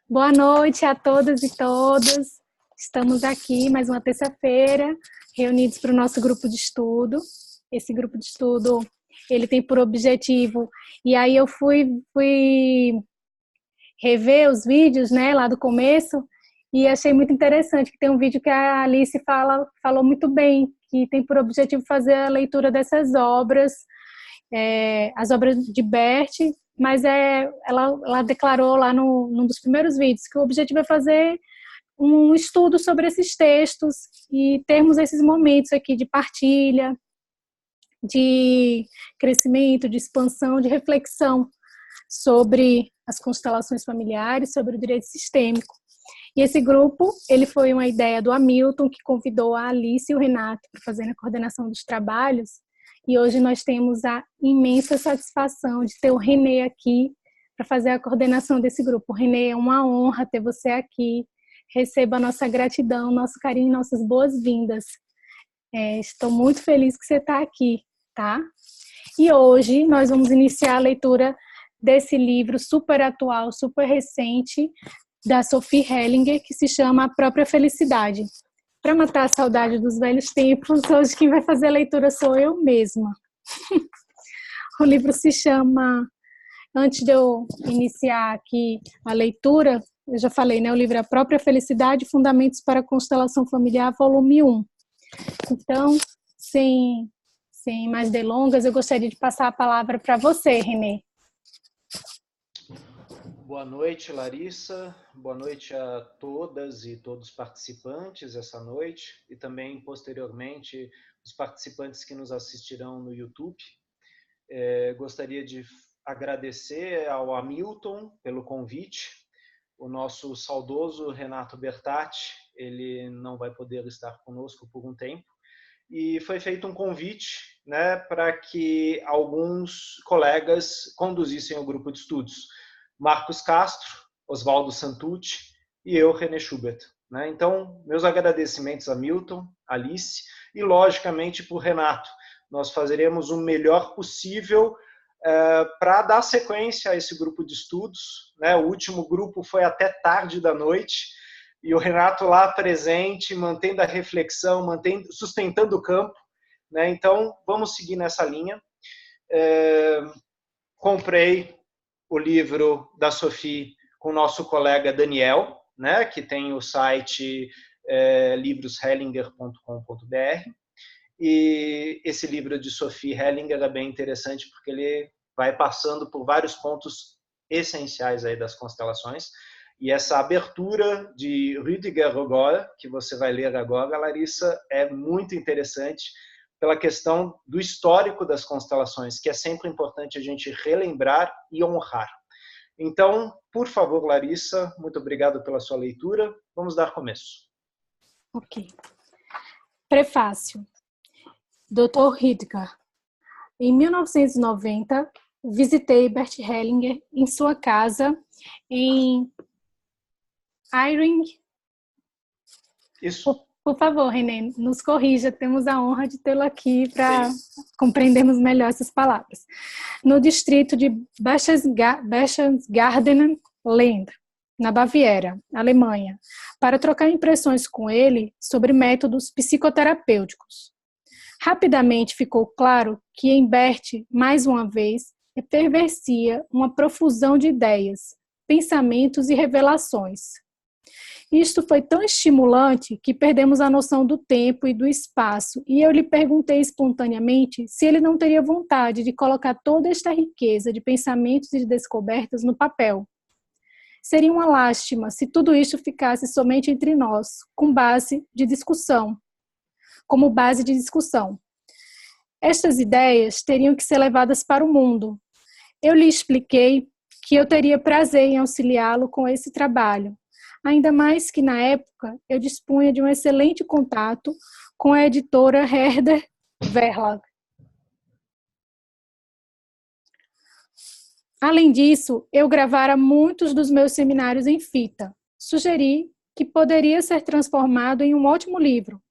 Boa noite a todas e todos. Estamos aqui mais uma terça-feira, reunidos para o nosso grupo de estudo. Esse grupo de estudo, ele tem por objetivo, e aí eu fui rever os vídeos, né, lá do começo, e achei muito interessante que tem um vídeo que a Alice falou muito bem, que tem por objetivo fazer a leitura dessas obras, as obras de Berti, mas ela declarou lá num dos primeiros vídeos que o objetivo é fazer um estudo sobre esses textos e termos esses momentos aqui de partilha, de crescimento, de expansão, de reflexão sobre as constelações familiares, sobre o direito sistêmico. E esse grupo, ele foi uma ideia do Hamilton, que convidou a Alice e o Renato para fazer a coordenação dos trabalhos, e hoje nós temos a imensa satisfação de ter o Renê aqui para fazer a coordenação desse grupo. Renê, é uma honra ter você aqui. Receba a nossa gratidão, nosso carinho, nossas boas-vindas. Estou muito feliz que você está aqui, tá? E hoje nós vamos iniciar a leitura desse livro super atual, super recente, da Sophie Hellinger, que se chama A Própria Felicidade. Para matar a saudade dos velhos tempos, hoje quem vai fazer a leitura sou eu mesma. O livro se chama, antes de eu iniciar aqui a leitura, eu já falei, né? O livro é A Própria Felicidade, Fundamentos para a Constelação Familiar, volume 1. Então, sem mais delongas, eu gostaria de passar a palavra para você, Renê. Boa noite, Larissa. Boa noite a todas e todos os participantes essa noite e também, posteriormente, os participantes que nos assistirão no YouTube. Gostaria de agradecer ao Hamilton pelo convite. O nosso saudoso Renato Bertatti, ele não vai poder estar conosco por um tempo. E foi feito um convite, né, para que alguns colegas conduzissem o grupo de estudos. Marcos Castro, Oswaldo Santucci e eu, René Schubert. Né? Então, meus agradecimentos a Milton, Alice e, logicamente, para o Renato. Nós faremos o melhor possível para dar sequência a esse grupo de estudos. Né? O último grupo foi até tarde da noite e o Renato lá presente, mantendo a reflexão, sustentando o campo. Né? Então, vamos seguir nessa linha. Comprei o livro da Sophie com o nosso colega Daniel, né, que tem o site livroshellinger.com.br. E esse livro de Sophie Hellinger é bem interessante porque ele vai passando por vários pontos essenciais aí das constelações. E essa abertura de Rüdiger Rogol, que você vai ler agora, Larissa, é muito interessante pela questão do histórico das constelações, que é sempre importante a gente relembrar e honrar. Então, por favor, Larissa, muito obrigado pela sua leitura. Vamos dar começo. Ok. Prefácio. Dr. Rüdiger. Em 1990, visitei Bert Hellinger em sua casa em Iring. Isso. Por favor, René, nos corrija, temos a honra de tê-lo aqui para compreendermos melhor essas palavras. No distrito de Berchtesgaden-Land, na Baviera, Alemanha, para trocar impressões com ele sobre métodos psicoterapêuticos. Rapidamente ficou claro que em Bert, mais uma vez, efervescia uma profusão de ideias, pensamentos e revelações. Isto foi tão estimulante que perdemos a noção do tempo e do espaço, e eu lhe perguntei espontaneamente se ele não teria vontade de colocar toda esta riqueza de pensamentos e de descobertas no papel. Seria uma lástima se tudo isto ficasse somente entre nós, como base de discussão. Estas ideias teriam que ser levadas para o mundo. Eu lhe expliquei que eu teria prazer em auxiliá-lo com esse trabalho, ainda mais que, na época, eu dispunha de um excelente contato com a editora Herder Verlag. Além disso, eu gravara muitos dos meus seminários em fita. Sugeri que poderia ser transformado em um ótimo livro.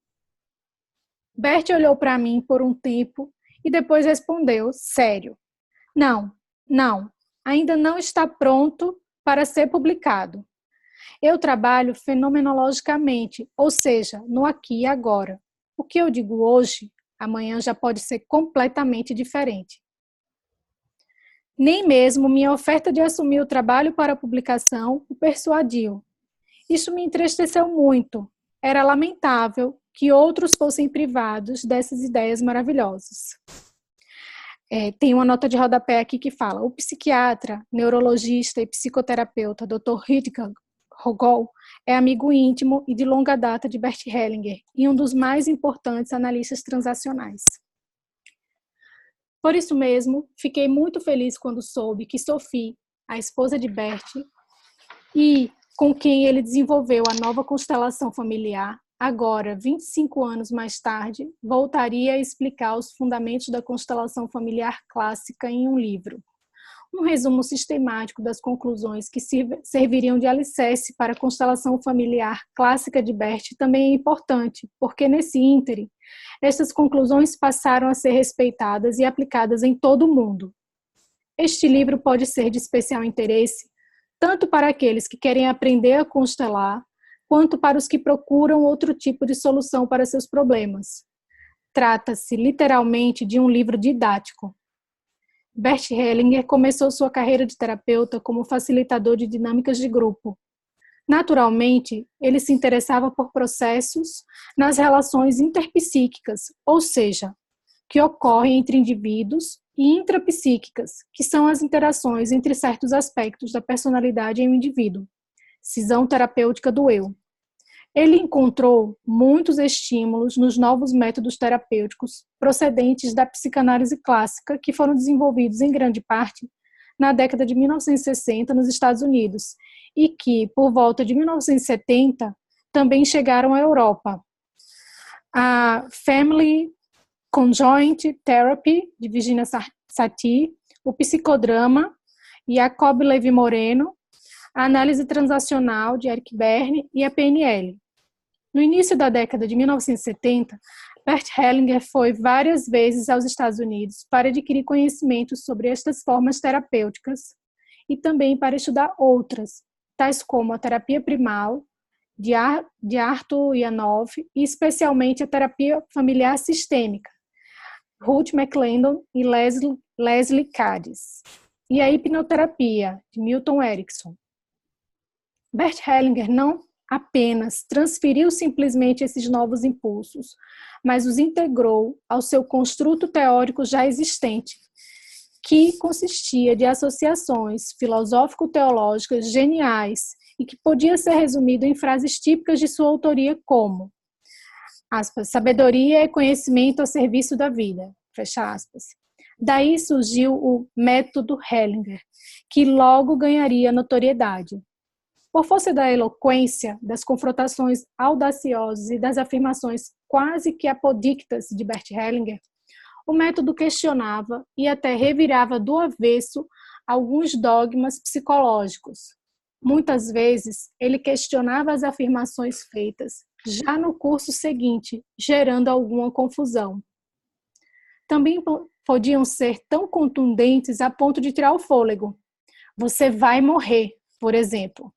Bert olhou para mim por um tempo e depois respondeu, sério. Não, ainda não está pronto para ser publicado. Eu trabalho fenomenologicamente, ou seja, no aqui e agora. O que eu digo hoje, amanhã já pode ser completamente diferente. Nem mesmo minha oferta de assumir o trabalho para a publicação o persuadiu. Isso me entristeceu muito. Era lamentável que outros fossem privados dessas ideias maravilhosas. Tem uma nota de rodapé aqui que fala: o psiquiatra, neurologista e psicoterapeuta Dr. Rutger Hogol é amigo íntimo e de longa data de Bert Hellinger e um dos mais importantes analistas transacionais. Por isso mesmo, fiquei muito feliz quando soube que Sophie, a esposa de Bert, e com quem ele desenvolveu a nova constelação familiar, agora, 25 anos mais tarde, voltaria a explicar os fundamentos da constelação familiar clássica em um livro. Um resumo sistemático das conclusões que serviriam de alicerce para a constelação familiar clássica de Bert também é importante, porque nesse ínterim, estas conclusões passaram a ser respeitadas e aplicadas em todo o mundo. Este livro pode ser de especial interesse tanto para aqueles que querem aprender a constelar, quanto para os que procuram outro tipo de solução para seus problemas. Trata-se literalmente de um livro didático. Bert Hellinger começou sua carreira de terapeuta como facilitador de dinâmicas de grupo. Naturalmente, ele se interessava por processos nas relações interpsíquicas, ou seja, que ocorrem entre indivíduos, e intrapsíquicas, que são as interações entre certos aspectos da personalidade em um indivíduo, cisão terapêutica do eu. Ele encontrou muitos estímulos nos novos métodos terapêuticos procedentes da psicanálise clássica que foram desenvolvidos em grande parte na década de 1960 nos Estados Unidos e que, por volta de 1970, também chegaram à Europa. A Family Conjoint Therapy, de Virginia Satir, o psicodrama, Jacob Levi Moreno, a análise transacional, de Eric Berne, e a PNL. No início da década de 1970, Bert Hellinger foi várias vezes aos Estados Unidos para adquirir conhecimentos sobre estas formas terapêuticas e também para estudar outras, tais como a terapia primal, de Arthur Yanov, e especialmente a terapia familiar sistêmica, Ruth McClendon e Leslie Cadiz, e a hipnoterapia, de Milton Erickson. Bert Hellinger não apenas transferiu simplesmente esses novos impulsos, mas os integrou ao seu construto teórico já existente, que consistia de associações filosófico-teológicas geniais e que podia ser resumido em frases típicas de sua autoria como: aspas, sabedoria é conhecimento a serviço da vida, fecha aspas. Daí surgiu o método Hellinger, que logo ganharia notoriedade. Por força da eloquência, das confrontações audaciosas e das afirmações quase que apodictas de Bert Hellinger, o método questionava e até revirava do avesso alguns dogmas psicológicos. Muitas vezes, ele questionava as afirmações feitas já no curso seguinte, gerando alguma confusão. Também podiam ser tão contundentes a ponto de tirar o fôlego. Você vai morrer, por exemplo.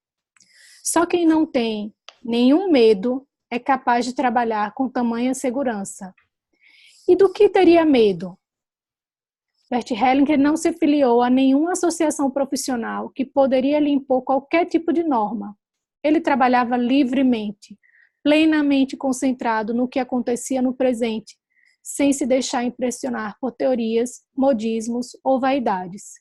Só quem não tem nenhum medo é capaz de trabalhar com tamanha segurança. E do que teria medo? Bert Hellinger não se filiou a nenhuma associação profissional que poderia lhe impor qualquer tipo de norma. Ele trabalhava livremente, plenamente concentrado no que acontecia no presente, sem se deixar impressionar por teorias, modismos ou vaidades.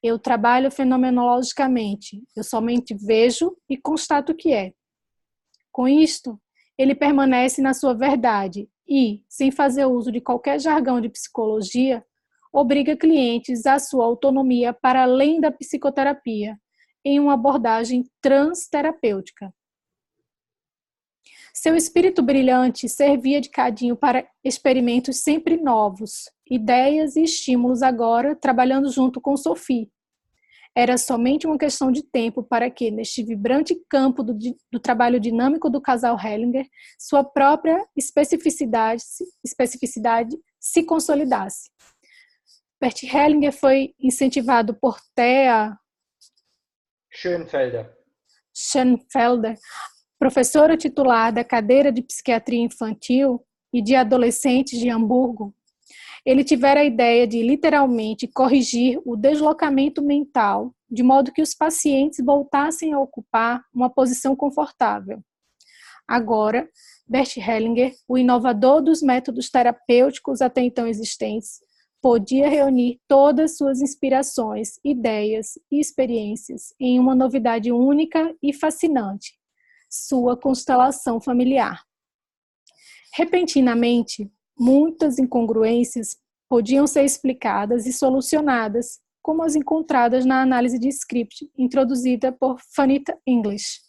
Eu trabalho fenomenologicamente, eu somente vejo e constato o que é. Com isto, ele permanece na sua verdade e, sem fazer uso de qualquer jargão de psicologia, obriga clientes à sua autonomia para além da psicoterapia, em uma abordagem transterapêutica. Seu espírito brilhante servia de cadinho para experimentos sempre novos, ideias e estímulos agora trabalhando junto com Sophie. Era somente uma questão de tempo para que, neste vibrante campo do trabalho dinâmico do casal Hellinger, sua própria especificidade se consolidasse. Bert Hellinger foi incentivado por Thea Schoenfelder, professora titular da cadeira de psiquiatria infantil e de adolescentes de Hamburgo, ele tivera a ideia de literalmente corrigir o deslocamento mental, de modo que os pacientes voltassem a ocupar uma posição confortável. Agora, Bert Hellinger, o inovador dos métodos terapêuticos até então existentes, podia reunir todas suas inspirações, ideias e experiências em uma novidade única e fascinante, sua constelação familiar. Repentinamente, muitas incongruências podiam ser explicadas e solucionadas, como as encontradas na análise de script introduzida por Fanita English.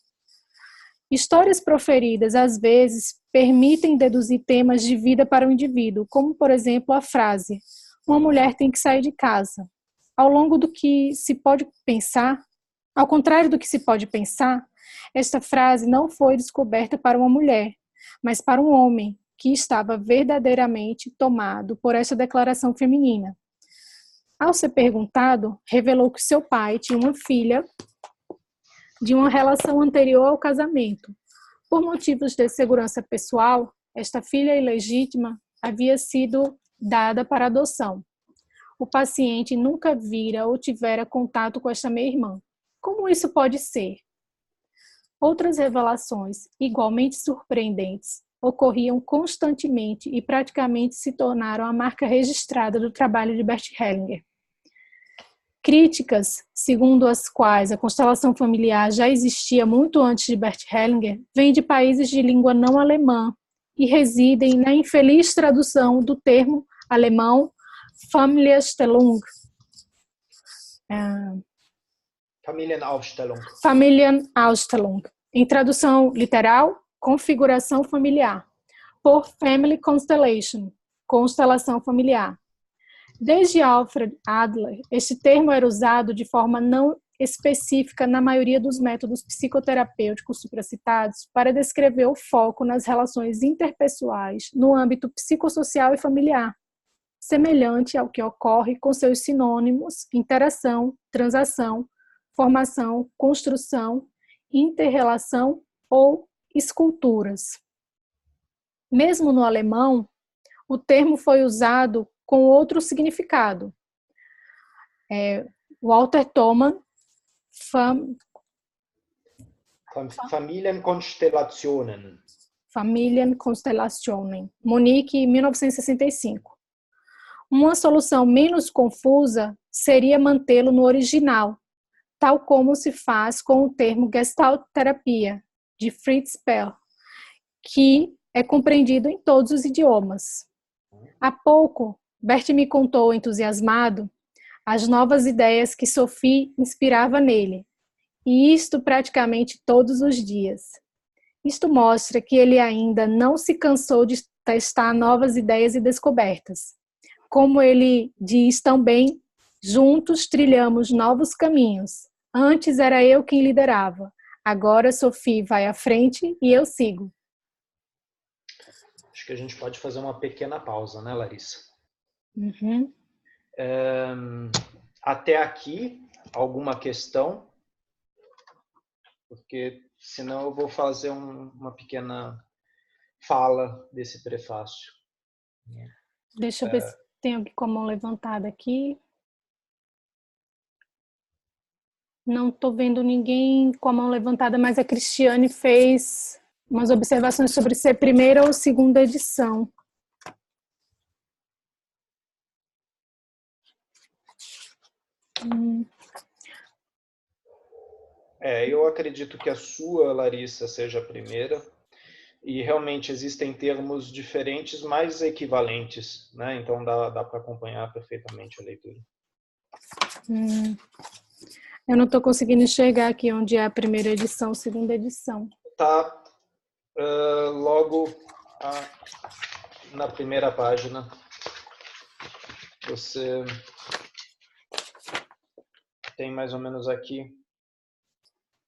Histórias proferidas, às vezes, permitem deduzir temas de vida para o indivíduo, como, por exemplo, a frase: uma mulher tem que sair de casa. Ao contrário do que se pode pensar, esta frase não foi descoberta para uma mulher, mas para um homem que estava verdadeiramente tomado por essa declaração feminina. Ao ser perguntado, revelou que seu pai tinha uma filha de uma relação anterior ao casamento. Por motivos de segurança pessoal, esta filha ilegítima havia sido dada para adoção. O paciente nunca vira ou tivera contato com esta meia-irmã. Como isso pode ser? Outras revelações, igualmente surpreendentes, ocorriam constantemente e praticamente se tornaram a marca registrada do trabalho de Bert Hellinger. Críticas, segundo as quais a constelação familiar já existia muito antes de Bert Hellinger, vêm de países de língua não alemã e residem na infeliz tradução do termo alemão Familienaufstellung. Familienaufstellung. Em tradução literal, configuração familiar, por Family Constellation, constelação familiar. Desde Alfred Adler, este termo era usado de forma não específica na maioria dos métodos psicoterapêuticos supracitados para descrever o foco nas relações interpessoais no âmbito psicossocial e familiar, semelhante ao que ocorre com seus sinônimos interação, transação, formação, construção, interrelação ou esculturas. Mesmo no alemão, o termo foi usado com outro significado. Walter Thomann, Familienkonstellationen, Munique, 1965. Uma solução menos confusa seria mantê-lo no original, tal como se faz com o termo Gestalt terapia, de Fritz Perls, que é compreendido em todos os idiomas. Há pouco, Bert me contou, entusiasmado, as novas ideias que Sophie inspirava nele, e isto praticamente todos os dias. Isto mostra que ele ainda não se cansou de testar novas ideias e descobertas. Como ele diz também, juntos trilhamos novos caminhos. Antes era eu quem liderava, agora Sophie vai à frente e eu sigo. Acho que a gente pode fazer uma pequena pausa, né, Larissa? Uhum. Até aqui, alguma questão? Porque senão eu vou fazer uma pequena fala desse prefácio. Deixa eu ver se tem alguém com a mão levantada aqui. Não estou vendo ninguém com a mão levantada, mas a Cristiane fez umas observações sobre ser primeira ou segunda edição. Eu acredito que a sua, Larissa, seja a primeira. E realmente existem termos diferentes, mas equivalentes, né? Então dá para acompanhar perfeitamente a leitura. Eu não estou conseguindo enxergar aqui onde é a primeira edição, segunda edição. Tá logo na primeira página. Você tem mais ou menos aqui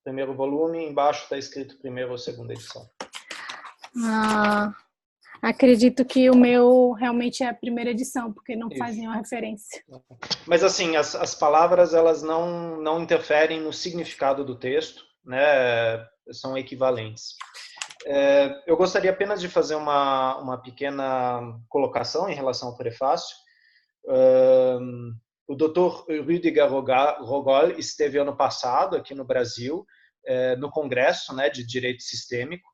primeiro volume, embaixo está escrito primeira ou segunda edição. Acredito que o meu realmente é a primeira edição, porque não faz nenhuma referência. Mas assim, as palavras elas não interferem no significado do texto, né, são equivalentes. Eu gostaria apenas de fazer uma pequena colocação em relação ao prefácio. O Dr. Rüdiger Rogol esteve ano passado aqui no Brasil, no Congresso, né, de Direito Sistêmico,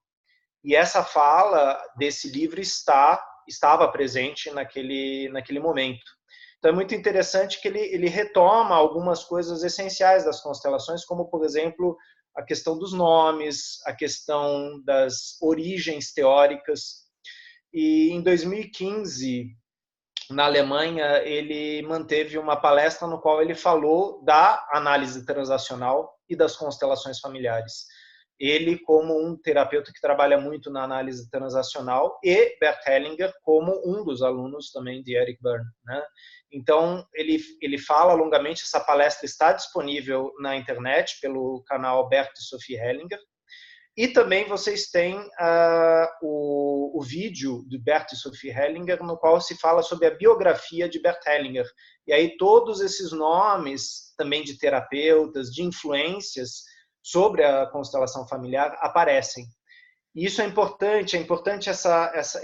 e essa fala desse livro estava presente naquele momento. Então é muito interessante que ele retoma algumas coisas essenciais das constelações, como, por exemplo, a questão dos nomes, a questão das origens teóricas. E em 2015, na Alemanha, ele manteve uma palestra no qual ele falou da análise transacional e das constelações familiares. Ele, como um terapeuta que trabalha muito na análise transacional, e Bert Hellinger, como um dos alunos também de Eric Berne, né? Então, ele fala longamente, essa palestra está disponível na internet pelo canal Bert e Sophie Hellinger, e também vocês têm o vídeo de Bert e Sophie Hellinger, no qual se fala sobre a biografia de Bert Hellinger. E aí todos esses nomes, também de terapeutas, de influências sobre a constelação familiar, aparecem. E isso é importante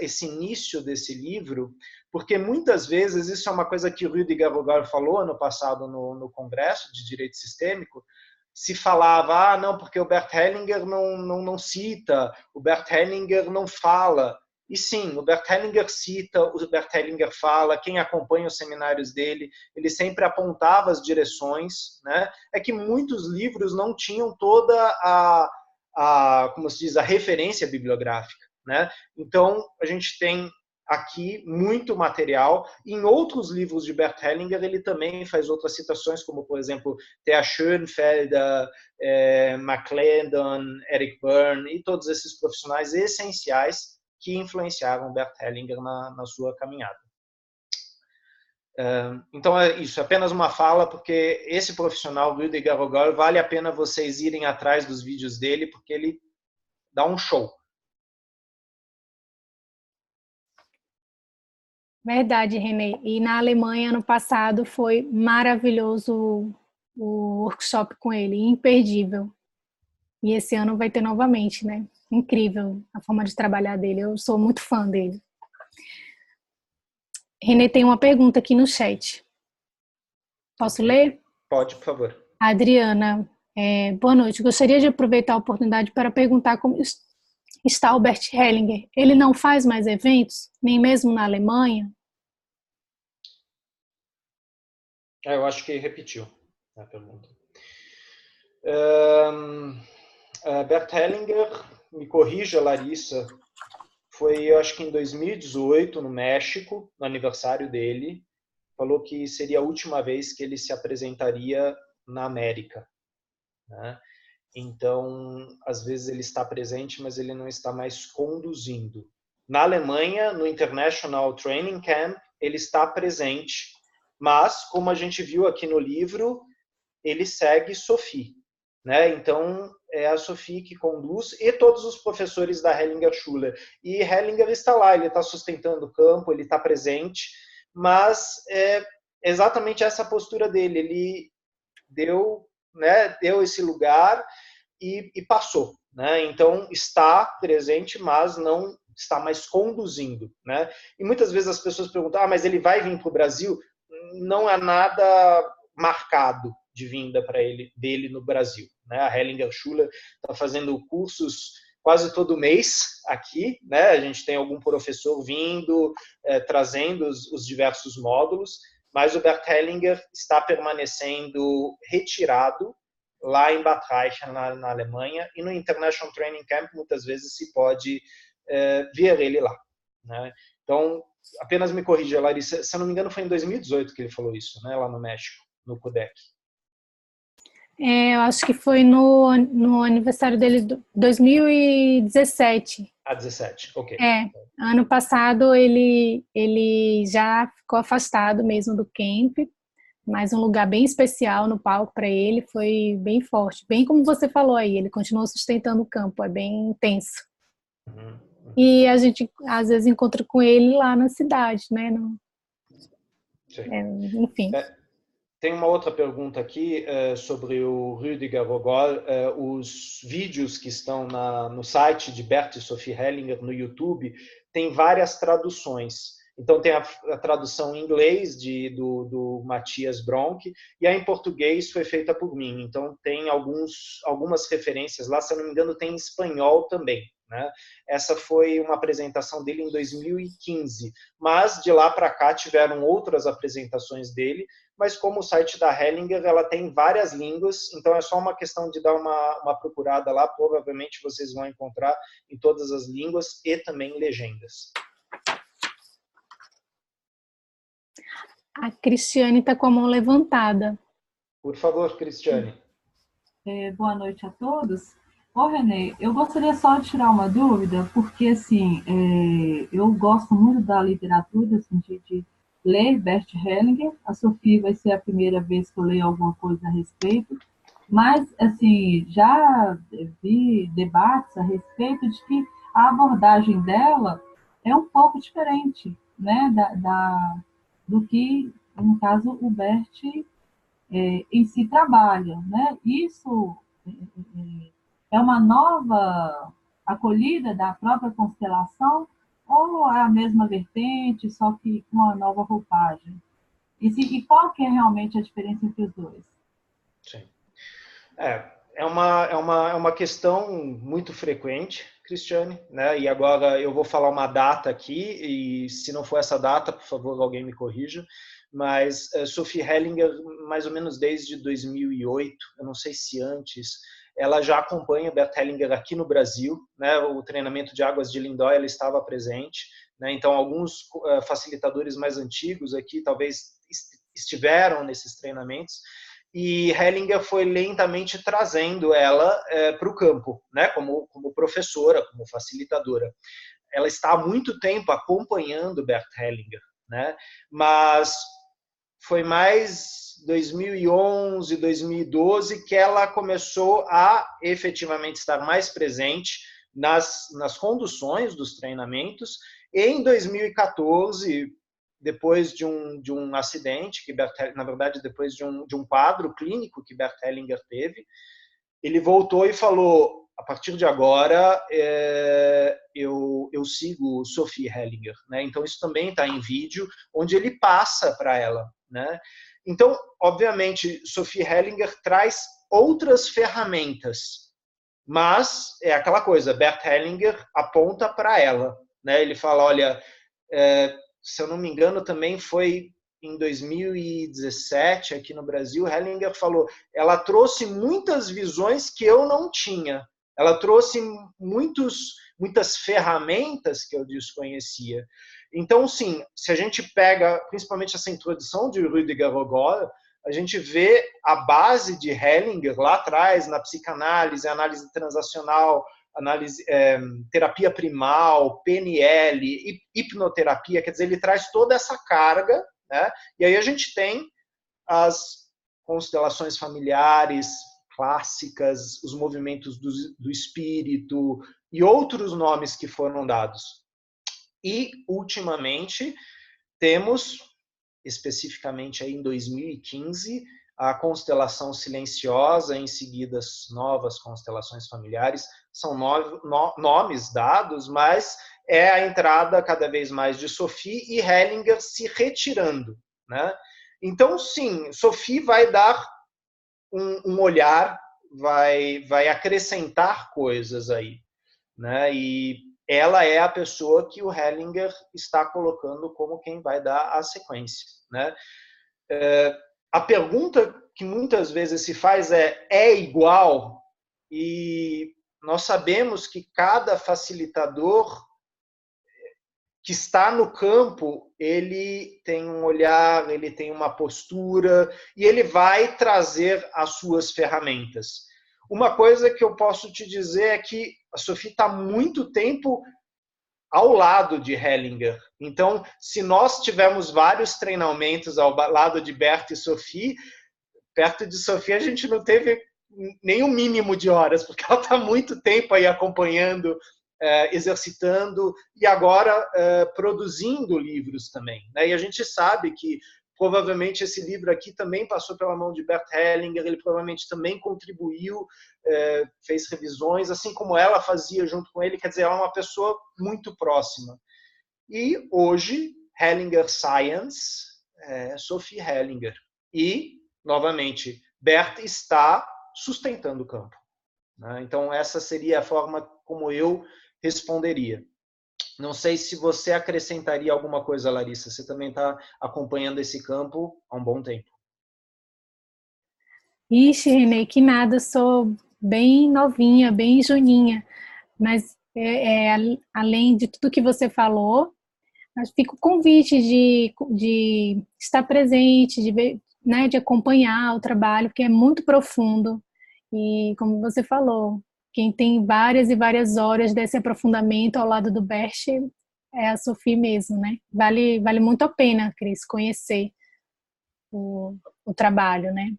esse início desse livro, porque muitas vezes, isso é uma coisa que o Rüdiger Rogol falou ano passado no Congresso de Direito Sistêmico, se falava, não, porque o Bert Hellinger não cita, o Bert Hellinger não fala. E sim, o Bert Hellinger cita, o Bert Hellinger fala, quem acompanha os seminários dele, ele sempre apontava as direções, né? É que muitos livros não tinham toda como se diz, a referência bibliográfica, né? Então, a gente tem aqui muito material. Em outros livros de Bert Hellinger, ele também faz outras citações, como, por exemplo, Thea Schoenfelder, McClendon, Eric Berne, e todos esses profissionais essenciais que influenciaram Bert Hellinger na sua caminhada. Então, é isso, apenas uma fala, porque esse profissional, Rüdiger Rogol, vale a pena vocês irem atrás dos vídeos dele, porque ele dá um show. Verdade, Renê. E na Alemanha, ano passado, foi maravilhoso o workshop com ele, imperdível. E esse ano vai ter novamente, né? Incrível a forma de trabalhar dele. Eu sou muito fã dele. Renê tem uma pergunta aqui no chat. Posso ler? Pode, por favor. Adriana, boa noite. Gostaria de aproveitar a oportunidade para perguntar como está o Bert Hellinger. Ele não faz mais eventos, nem mesmo na Alemanha? Eu acho que repetiu a pergunta. Bert Hellinger, me corrija, Larissa, foi, eu acho que em 2018, no México, no aniversário dele, falou que seria a última vez que ele se apresentaria na América, né? Então, às vezes ele está presente, mas ele não está mais conduzindo. Na Alemanha, no International Training Camp, ele está presente, mas, como a gente viu aqui no livro, ele segue Sophie, né? Então, é a Sophie que conduz e todos os professores da Hellinger Schule. E Hellinger está lá, ele está sustentando o campo, ele está presente, mas é exatamente essa postura dele. Ele deu esse lugar e passou, né? Então, está presente, mas não está mais conduzindo, né? E muitas vezes as pessoas perguntam, mas ele vai vir para o Brasil? Não há nada marcado de vinda dele no Brasil, né? A Hellinger Schule está fazendo cursos quase todo mês aqui, né? A gente tem algum professor vindo, trazendo os diversos módulos, mas o Bert Hellinger está permanecendo retirado lá em Bad Reichenhall, na Alemanha, e no International Training Camp muitas vezes se pode ver ele lá, né? Então, apenas me corrija, Larissa, se eu não me engano foi em 2018 que ele falou isso, né, lá no México, no CUDEC. Eu acho que foi no aniversário dele de 2017. 17, ok. Ano passado ele já ficou afastado mesmo do camp, mas um lugar bem especial no palco para ele, foi bem forte. Bem como você falou aí, ele continuou sustentando o campo, é bem intenso. Uhum. E a gente às vezes encontra com ele lá na cidade, né? Enfim. Tem uma outra pergunta aqui sobre o Rüdiger Rogol. Os vídeos que estão no site de Bert e Sophie Hellinger, no YouTube, tem várias traduções. Então, tem a tradução em inglês do Matias Bronk, e a em português foi feita por mim. Então, tem algumas referências lá, se eu não me engano, tem em espanhol também. Né? Essa foi uma apresentação dele em 2015, mas de lá para cá tiveram outras apresentações dele, mas como o site da Hellinger, ela tem várias línguas, então é só uma questão de dar uma procurada lá, provavelmente vocês vão encontrar em todas as línguas e também legendas. A Cristiane está com a mão levantada. Por favor, Cristiane. Boa noite a todos. Ô, Renê, eu gostaria só de tirar uma dúvida, porque, assim, eu gosto muito da literatura, assim, de ler Bert Hellinger. A Sophie vai ser a primeira vez que eu leio alguma coisa a respeito, mas, assim, já vi debates a respeito de que a abordagem dela é um pouco diferente, né, do que, no caso, o Bert em si trabalha, né? Isso é uma nova acolhida da própria constelação ou é a mesma vertente, só que com uma nova roupagem? E qual que é realmente a diferença entre os dois? Sim. É uma questão muito frequente, Cristiane, né? E agora eu vou falar uma data aqui, e se não for essa data, por favor, alguém me corrija, mas Sophie Hellinger, mais ou menos desde 2008, eu não sei se antes, ela já acompanha Bert Hellinger aqui no Brasil, né? O treinamento de Águas de Lindóia, ela estava presente, né? Então alguns facilitadores mais antigos aqui talvez estiveram nesses treinamentos, e Hellinger foi lentamente trazendo ela para o campo, né? Como professora, como facilitadora. Ela está há muito tempo acompanhando Bert Hellinger, né? Mas foi mais 2011, 2012 que ela começou a efetivamente estar mais presente nas conduções dos treinamentos. E em 2014, depois de um acidente, na verdade, depois de um quadro clínico que Bert Hellinger teve, ele voltou e falou: a partir de agora, eu sigo Sophie Hellinger. Né? Então, isso também está em vídeo, onde ele passa para ela. Né? Então, obviamente, Sophie Hellinger traz outras ferramentas, mas é aquela coisa, Bert Hellinger aponta para ela. Né? Ele fala, olha, se eu não me engano, também foi em 2017, aqui no Brasil, Hellinger falou, ela trouxe muitas visões que eu não tinha. Ela trouxe muitas ferramentas que eu desconhecia. Então, sim, se a gente pega, principalmente essa introdução de Rüdiger Rogol, a gente vê a base de Hellinger lá atrás, na psicanálise, análise transacional, terapia primal, PNL, hipnoterapia, quer dizer, ele traz toda essa carga, né? E aí a gente tem as constelações familiares clássicas, os movimentos do espírito e outros nomes que foram dados. E, ultimamente, temos, especificamente aí em 2015, a constelação silenciosa, em seguida as novas constelações familiares, são nomes dados, mas é a entrada cada vez mais de Sophie e Hellinger se retirando. Né? Então, sim, Sophie vai dar um olhar, vai acrescentar coisas aí. Né? E ela é a pessoa que o Hellinger está colocando como quem vai dar a sequência. Né? A pergunta que muitas vezes se faz é igual? E nós sabemos que cada facilitador que está no campo, ele tem um olhar, ele tem uma postura, e ele vai trazer as suas ferramentas. Uma coisa que eu posso te dizer é que a Sophie está muito tempo ao lado de Hellinger. Então, se nós tivermos vários treinamentos ao lado de Bert e Sophie, perto de Sophie a gente não teve nem o mínimo de horas, porque ela está muito tempo aí acompanhando, exercitando e agora produzindo livros também. Né? E a gente sabe que provavelmente esse livro aqui também passou pela mão de Bert Hellinger, ele provavelmente também contribuiu, fez revisões, assim como ela fazia junto com ele, quer dizer, ela é uma pessoa muito próxima. E hoje, Hellinger Science, Sophie Hellinger. E, novamente, Bert está sustentando o campo. Né? Então, essa seria a forma como eu responderia. Não sei se você acrescentaria alguma coisa, Larissa. Você também está acompanhando esse campo há um bom tempo. Ixi, Renê, que nada, eu sou bem novinha, bem juninha, mas além de tudo que você falou, fica o convite de estar presente, de ver, né, de acompanhar o trabalho, porque é muito profundo. E como você falou, quem tem várias e várias horas desse aprofundamento ao lado do Bert é a Sophie mesmo, né? Vale muito a pena, Cris, conhecer o trabalho, né?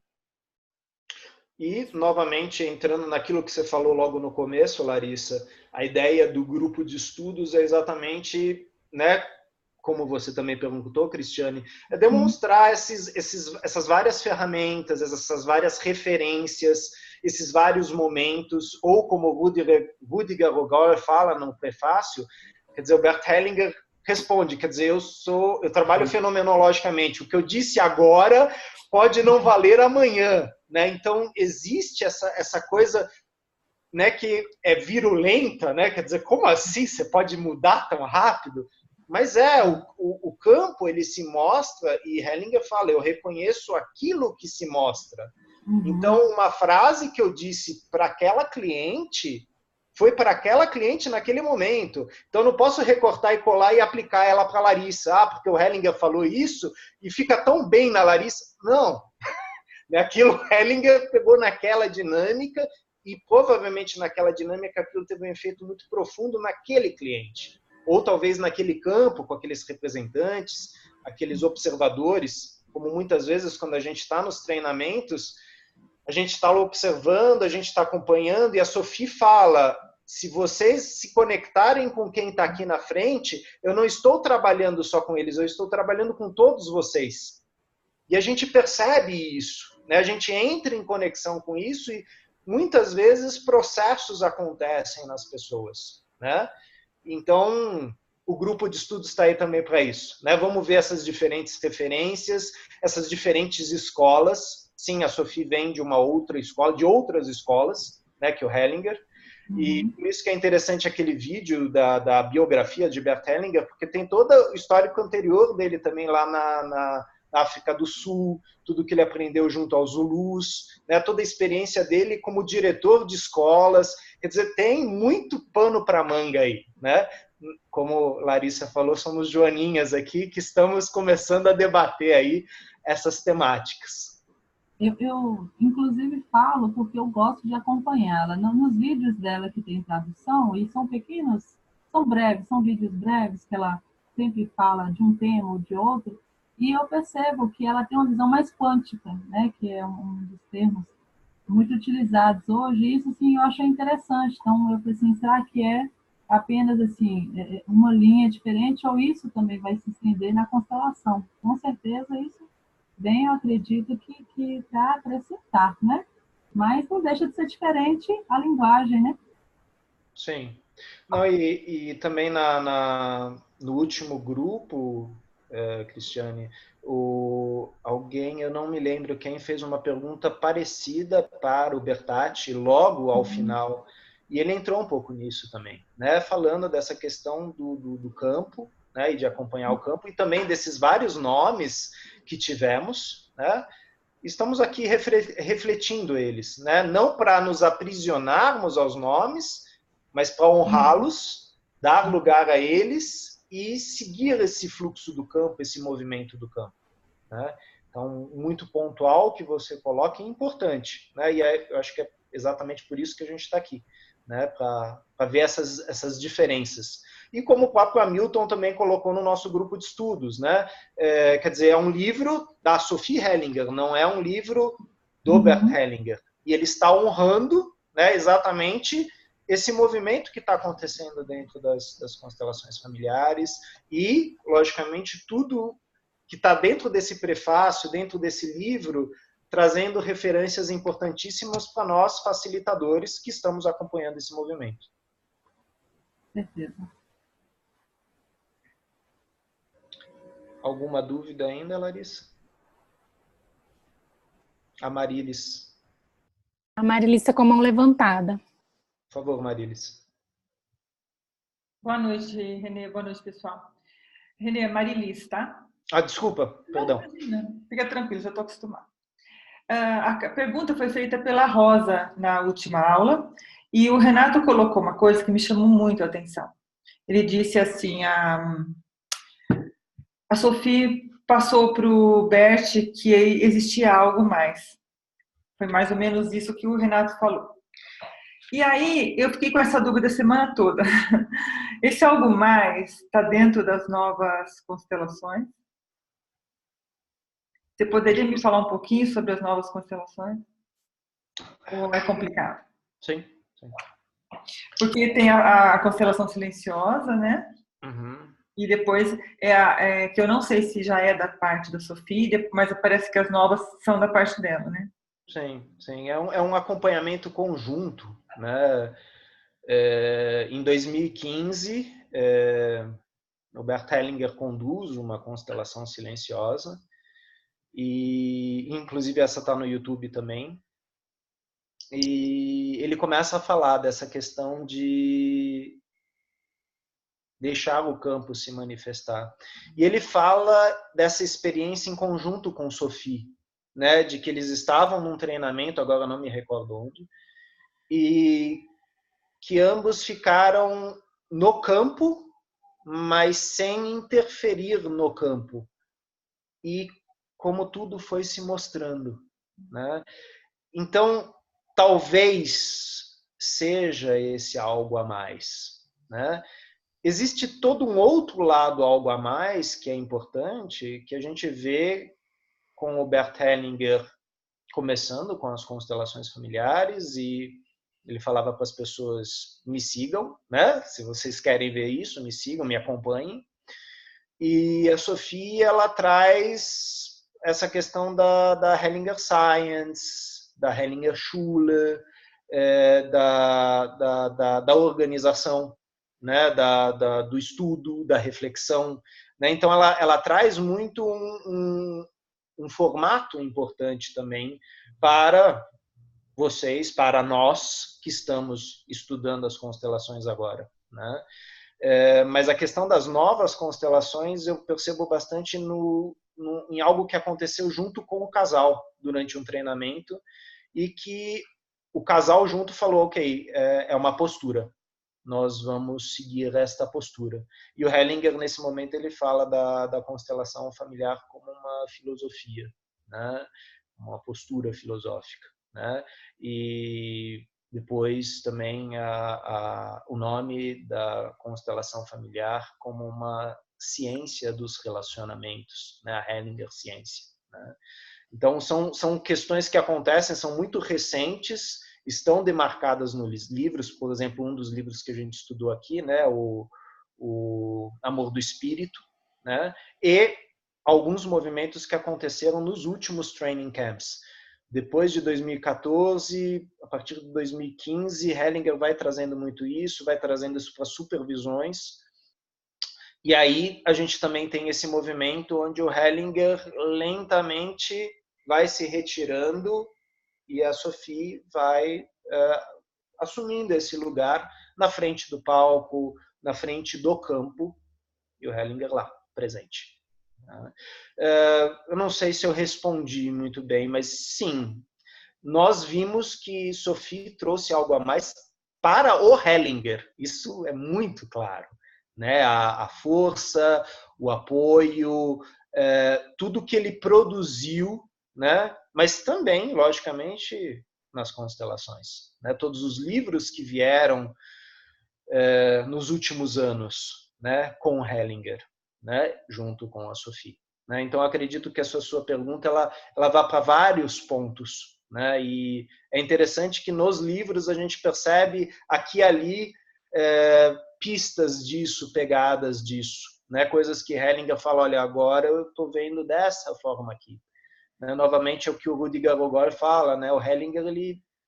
E, novamente, entrando naquilo que você falou logo no começo, Larissa, a ideia do grupo de estudos é exatamente, né, como você também perguntou, Cristiane, é demonstrar essas várias ferramentas, essas várias referências, esses vários momentos, ou como Rudiger Rogauer fala no prefácio, quer dizer, o Bert Hellinger responde, quer dizer, eu trabalho fenomenologicamente, o que eu disse agora pode não valer amanhã, né? Então, existe essa coisa, né, que é virulenta, né? Quer dizer, como assim você pode mudar tão rápido? Mas o campo, ele se mostra, e Hellinger fala, eu reconheço aquilo que se mostra. Então, uma frase que eu disse para aquela cliente, foi para aquela cliente naquele momento. Então, eu não posso recortar e colar e aplicar ela para a Larissa. Porque o Hellinger falou isso e fica tão bem na Larissa. Não. Aquilo Hellinger pegou naquela dinâmica e provavelmente naquela dinâmica aquilo teve um efeito muito profundo naquele cliente. Ou talvez naquele campo, com aqueles representantes, aqueles observadores, como muitas vezes quando a gente está nos treinamentos, a gente está observando, a gente está acompanhando, e a Sophie fala, se vocês se conectarem com quem está aqui na frente, eu não estou trabalhando só com eles, eu estou trabalhando com todos vocês. E a gente percebe isso, né? A gente entra em conexão com isso e muitas vezes processos acontecem nas pessoas, né? Então, o grupo de estudos está aí também para isso, né? Vamos ver essas diferentes referências, essas diferentes escolas. Sim, a Sophie vem de uma outra escola, de outras escolas, né, que o Hellinger. E por isso que é interessante aquele vídeo da biografia de Bert Hellinger, porque tem todo o histórico anterior dele também lá na África do Sul, tudo que ele aprendeu junto aos Zulus, né, toda a experiência dele como diretor de escolas. Quer dizer, tem muito pano para manga aí, né? Como Larissa falou, somos joaninhas aqui que estamos começando a debater aí essas temáticas. Eu inclusive, falo porque eu gosto de acompanhá-la. Nos vídeos dela que tem tradução, e são pequenos, são breves, são vídeos breves, que ela sempre fala de um tema ou de outro, e eu percebo que ela tem uma visão mais quântica, né, que é um dos termos muito utilizados hoje, e isso, assim, eu achei interessante. Então, eu falei assim, será que é apenas, assim, uma linha diferente, ou isso também vai se estender na constelação? Com certeza, isso bem, eu acredito que para acrescentar, né? Mas não deixa de ser diferente a linguagem, né? Sim. Não, e também no último grupo, Cristiane, alguém, eu não me lembro quem, fez uma pergunta parecida para o Bertatti logo ao final, e ele entrou um pouco nisso também, né? Falando dessa questão do campo, né? E de acompanhar o campo, e também desses vários nomes que tivemos, né? Estamos aqui refletindo eles, né? Não para nos aprisionarmos aos nomes, mas para honrá-los, dar lugar a eles e seguir esse fluxo do campo, esse movimento do campo, né? Então, muito pontual que você coloca é importante, né? E eu acho que é exatamente por isso que a gente está aqui, né? Para ver essas diferenças. E como o próprio Hamilton também colocou no nosso grupo de estudos, né? Quer dizer, é um livro da Sophie Hellinger, não é um livro do Bert Hellinger. E ele está honrando, né, exatamente esse movimento que está acontecendo dentro das constelações familiares e, logicamente, tudo que está dentro desse prefácio, dentro desse livro, trazendo referências importantíssimas para nós, facilitadores, que estamos acompanhando esse movimento. Certeza. Alguma dúvida ainda, Larissa? A Marilis. A Marilis está com a mão levantada. Por favor, Marilis. Boa noite, Renê. Boa noite, pessoal. Renê, é Marilis, tá? Desculpa, perdão. Não, fica tranquilo, já estou acostumada. A pergunta foi feita pela Rosa na última aula e o Renato colocou uma coisa que me chamou muito a atenção. Ele disse assim, a Sophie passou para o Bert que existia algo mais. Foi mais ou menos isso que o Renato falou. E aí, eu fiquei com essa dúvida a semana toda. Esse algo mais está dentro das novas constelações? Você poderia me falar um pouquinho sobre as novas constelações? Ou é complicado? Sim. Porque tem a constelação silenciosa, né? Uhum. E depois, que eu não sei se já é da parte da Sophie, mas parece que as novas são da parte dela, né? Sim. É um acompanhamento conjunto, né? Em 2015, o Bert Hellinger conduz uma constelação silenciosa, e inclusive essa está no YouTube também, e ele começa a falar dessa questão de deixar o campo se manifestar. E ele fala dessa experiência em conjunto com Sophie, né, de que eles estavam num treinamento, agora não me recordo onde, e que ambos ficaram no campo, mas sem interferir no campo. E como tudo foi se mostrando, né? Então, talvez seja esse algo a mais, né? Existe todo um outro lado algo a mais que é importante, que a gente vê com o Bert Hellinger começando com as constelações familiares, e ele falava para as pessoas: me sigam, né? Se vocês querem ver isso, me sigam, me acompanhem. E a Sophie, ela traz essa questão da Hellinger Science, da Hellinger Schule, da organização, né? Do estudo, da reflexão, né? Então, ela traz muito um formato importante também para vocês, para nós que estamos estudando as constelações agora, né? Mas a questão das novas constelações eu percebo bastante em algo que aconteceu junto com o casal durante um treinamento, e que o casal junto falou: ok, é uma postura, nós vamos seguir esta postura. E o Hellinger, nesse momento, ele fala da constelação familiar como uma filosofia, né? Uma postura filosófica, né? E depois também o nome da constelação familiar como uma ciência dos relacionamentos, né? A Hellinger ciência, né? Então, são questões que acontecem, são muito recentes, estão demarcadas nos livros. Por exemplo, um dos livros que a gente estudou aqui, né? O Amor do Espírito, né? E alguns movimentos que aconteceram nos últimos training camps. Depois de 2014, a partir de 2015, Hellinger vai trazendo muito isso, vai trazendo isso para supervisões. E aí a gente também tem esse movimento onde o Hellinger lentamente vai se retirando e a Sophie vai assumindo esse lugar na frente do palco, na frente do campo, e o Hellinger lá, presente. Eu não sei se eu respondi muito bem, mas sim, nós vimos que Sophie trouxe algo a mais para o Hellinger. Isso é muito claro, né? A força, o apoio, tudo que ele produziu, né? Mas também, logicamente, nas constelações, né? Todos os livros que vieram nos últimos anos, né? Com Hellinger, né? Junto com a Sophie, né? Então, acredito que essa sua pergunta ela vá para vários pontos, né? E é interessante que nos livros a gente percebe aqui e ali pistas disso, pegadas disso, né? Coisas que Hellinger fala, olha, agora eu estou vendo dessa forma aqui. Né? Novamente, é o que o Rudiger Gogol fala, né? O Hellinger,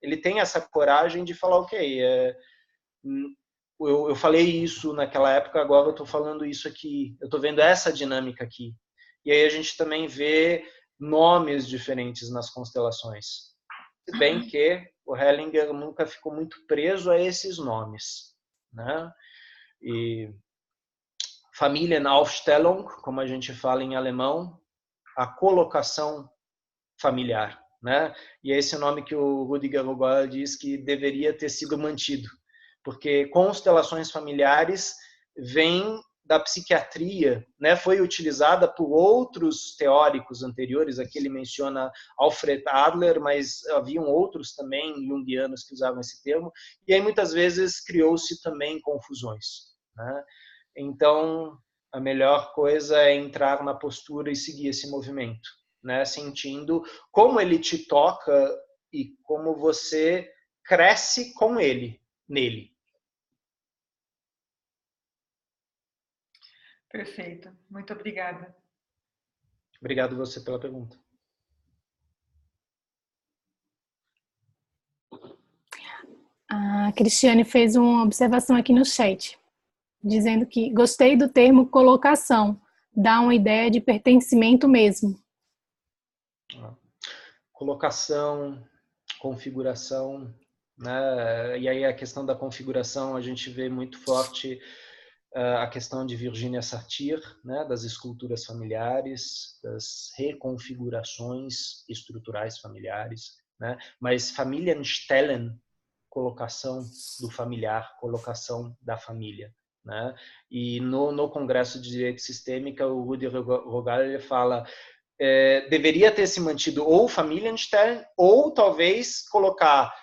ele tem essa coragem de falar, ok, eu falei isso naquela época, agora eu estou falando isso aqui, eu estou vendo essa dinâmica aqui. E aí a gente também vê nomes diferentes nas constelações. Se bem que o Hellinger nunca ficou muito preso a esses nomes, né? E Familienaufstellung, como a gente fala em alemão, a colocação familiar, né? E é esse nome que o Rudiger Gogol diz que deveria ter sido mantido, porque constelações familiares vêm da psiquiatria, né? Foi utilizada por outros teóricos anteriores, aqui ele menciona Alfred Adler, mas haviam outros também junguianos que usavam esse termo, e aí muitas vezes criou-se também confusões, né? Então, a melhor coisa é entrar na postura e seguir esse movimento, né? Sentindo como ele te toca e como você cresce com ele, nele. Perfeito. Muito obrigada. Obrigado você pela pergunta. A Cristiane fez uma observação aqui no chat, dizendo que gostei do termo colocação, dá uma ideia de pertencimento mesmo. Colocação, configuração, né? E aí a questão da configuração, a gente vê muito forte a questão de Virginia Satir, né? Das esculturas familiares, das reconfigurações estruturais familiares, né? Mas Familienstellen, colocação do familiar, colocação da família, né? E no Congresso de Direito Sistêmica, o Rudiger Gogol ele fala deveria ter se mantido ou Familienstellen ou talvez colocar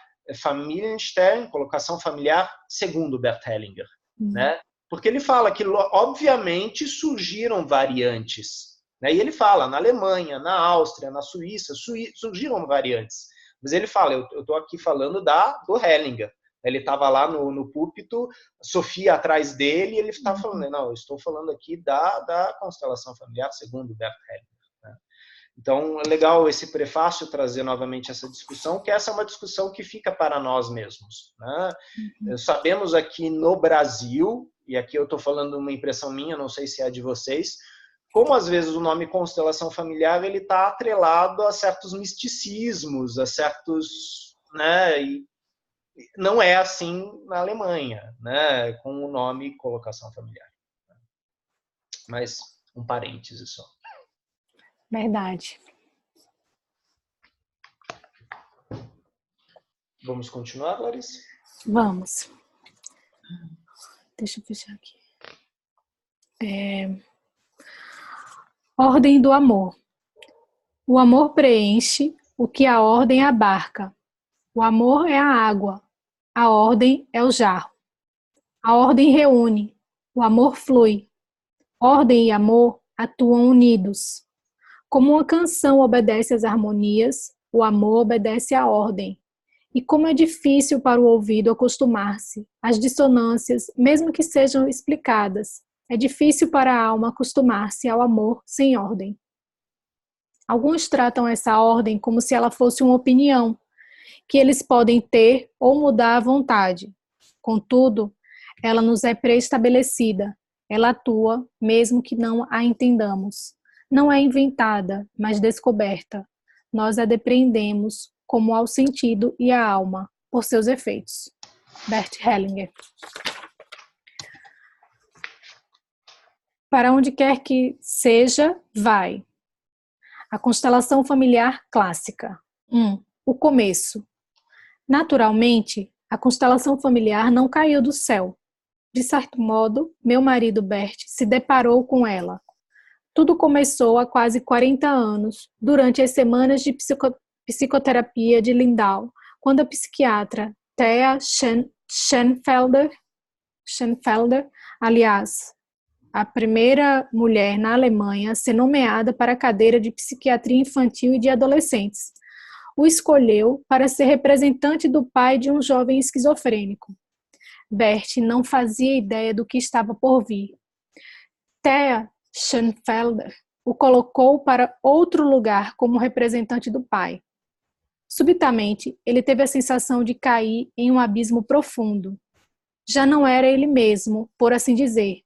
Familienstellen, colocação familiar, segundo Bert Hellinger, né? Porque ele fala que obviamente surgiram variantes, né? E ele fala na Alemanha, na Áustria, na Suíça surgiram variantes. Mas ele fala, eu estou aqui falando do Hellinger. Ele estava lá no púlpito, Sofia atrás dele, e ele estava falando, não, eu estou falando aqui da constelação familiar segundo Bert Hellinger. Né? Então, é legal esse prefácio trazer novamente essa discussão, que essa é uma discussão que fica para nós mesmos. Né? Sabemos aqui no Brasil, e aqui eu estou falando uma impressão minha, não sei se é a de vocês, como às vezes o nome constelação familiar ele está atrelado a certos misticismos, a certos, né, e não é assim na Alemanha, né, com o nome colocação familiar. Mas um parêntese só. Verdade. Vamos continuar, Larissa? Vamos. Deixa eu fechar aqui. Ordem do amor. O amor preenche o que a ordem abarca. O amor é a água. A ordem é o jarro. A ordem reúne. O amor flui. Ordem e amor atuam unidos. Como uma canção obedece às harmonias, o amor obedece à ordem. E como é difícil para o ouvido acostumar-se às dissonâncias, mesmo que sejam explicadas, é difícil para a alma acostumar-se ao amor sem ordem. Alguns tratam essa ordem como se ela fosse uma opinião, que eles podem ter ou mudar à vontade. Contudo, ela nos é pré-estabelecida, ela atua, mesmo que não a entendamos. Não é inventada, mas descoberta. Nós a depreendemos como ao sentido e à alma, por seus efeitos. Bert Hellinger. Para onde quer que seja, vai. A constelação familiar clássica. 1. O começo. Naturalmente, a constelação familiar não caiu do céu. De certo modo, meu marido Bert se deparou com ela. Tudo começou há quase 40 anos, durante as semanas de psicoterapia de Lindau, quando a psiquiatra Thea Schenfelder, aliás, a primeira mulher na Alemanha a ser nomeada para a cadeira de psiquiatria infantil e de adolescentes, o escolheu para ser representante do pai de um jovem esquizofrênico. Bert não fazia ideia do que estava por vir. Thea Schoenfelder o colocou para outro lugar como representante do pai. Subitamente, ele teve a sensação de cair em um abismo profundo. Já não era ele mesmo, por assim dizer.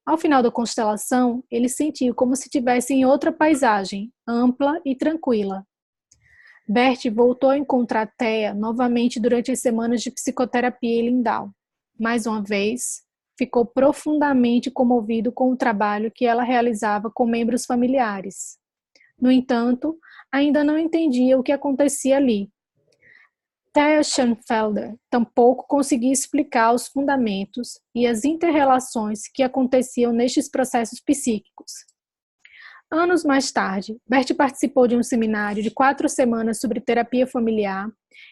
Ao final da constelação, ele sentiu como se estivesse em outra paisagem, ampla e tranquila. Bert voltou a encontrar Thea novamente durante as semanas de psicoterapia em Lindau. Mais uma vez, ficou profundamente comovido com o trabalho que ela realizava com membros familiares. No entanto, ainda não entendia o que acontecia ali. Thea Schoenfelder tampouco conseguia explicar os fundamentos e as inter-relações que aconteciam nestes processos psíquicos. Anos mais tarde, Bert participou de um seminário de 4 semanas sobre terapia familiar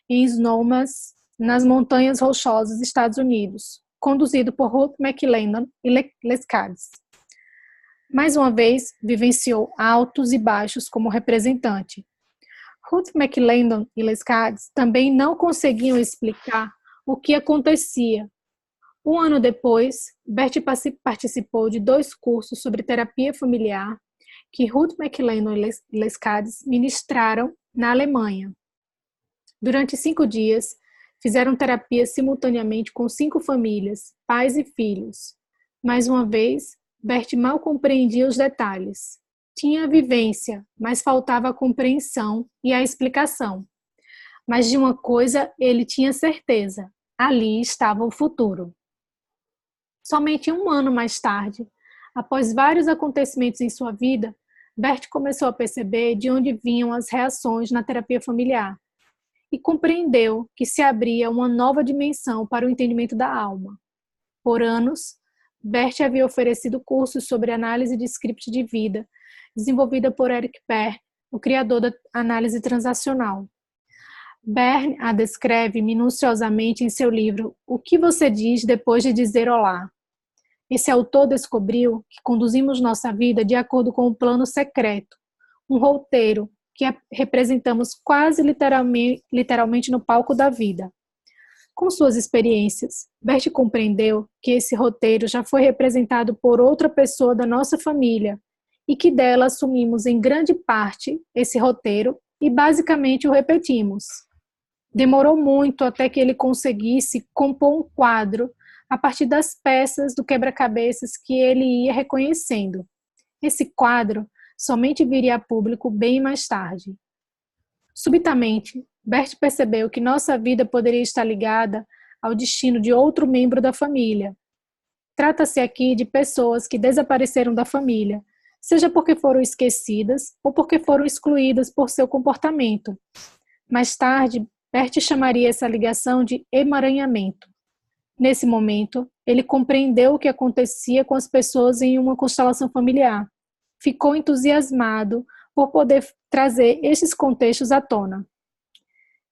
em Snowmass, nas Montanhas Rochosas, Estados Unidos, conduzido por Ruth McClendon e Lescades. Mais uma vez, vivenciou altos e baixos como representante. Ruth McClendon e Lescades também não conseguiam explicar o que acontecia. Um ano depois, Bert participou de 2 cursos sobre terapia familiar que Ruth McClendon e Lescades ministraram na Alemanha. Durante 5 dias, fizeram terapia simultaneamente com 5 famílias, pais e filhos. Mais uma vez, Bert mal compreendia os detalhes. Tinha a vivência, mas faltava a compreensão e a explicação. Mas de uma coisa ele tinha certeza: ali estava o futuro. Somente 1 ano mais tarde, após vários acontecimentos em sua vida, Bert começou a perceber de onde vinham as reações na terapia familiar e compreendeu que se abria uma nova dimensão para o entendimento da alma. Por anos, Bert havia oferecido cursos sobre análise de script de vida, desenvolvida por Eric Berne, o criador da análise transacional. Berne a descreve minuciosamente em seu livro O que você diz depois de dizer olá. Esse autor descobriu que conduzimos nossa vida de acordo com um plano secreto, um roteiro que representamos quase literalmente no palco da vida. Com suas experiências, Bert compreendeu que esse roteiro já foi representado por outra pessoa da nossa família e que dela assumimos em grande parte esse roteiro e basicamente o repetimos. Demorou muito até que ele conseguisse compor um quadro a partir das peças do quebra-cabeças que ele ia reconhecendo. Esse quadro somente viria a público bem mais tarde. Subitamente, Bert percebeu que nossa vida poderia estar ligada ao destino de outro membro da família. Trata-se aqui de pessoas que desapareceram da família, seja porque foram esquecidas ou porque foram excluídas por seu comportamento. Mais tarde, Bert chamaria essa ligação de emaranhamento. Nesse momento, ele compreendeu o que acontecia com as pessoas em uma constelação familiar. Ficou entusiasmado por poder trazer estes contextos à tona.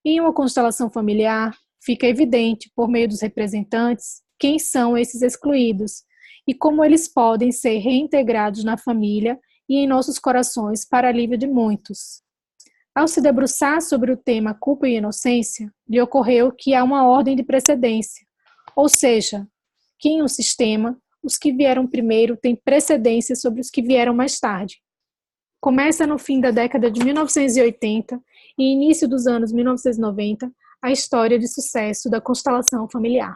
Em uma constelação familiar, fica evidente, por meio dos representantes, quem são esses excluídos e como eles podem ser reintegrados na família e em nossos corações para alívio de muitos. Ao se debruçar sobre o tema culpa e inocência, lhe ocorreu que há uma ordem de precedência, ou seja, que em um sistema, os que vieram primeiro têm precedência sobre os que vieram mais tarde. Começa no fim da década de 1980 e início dos anos 1990 a história de sucesso da constelação familiar.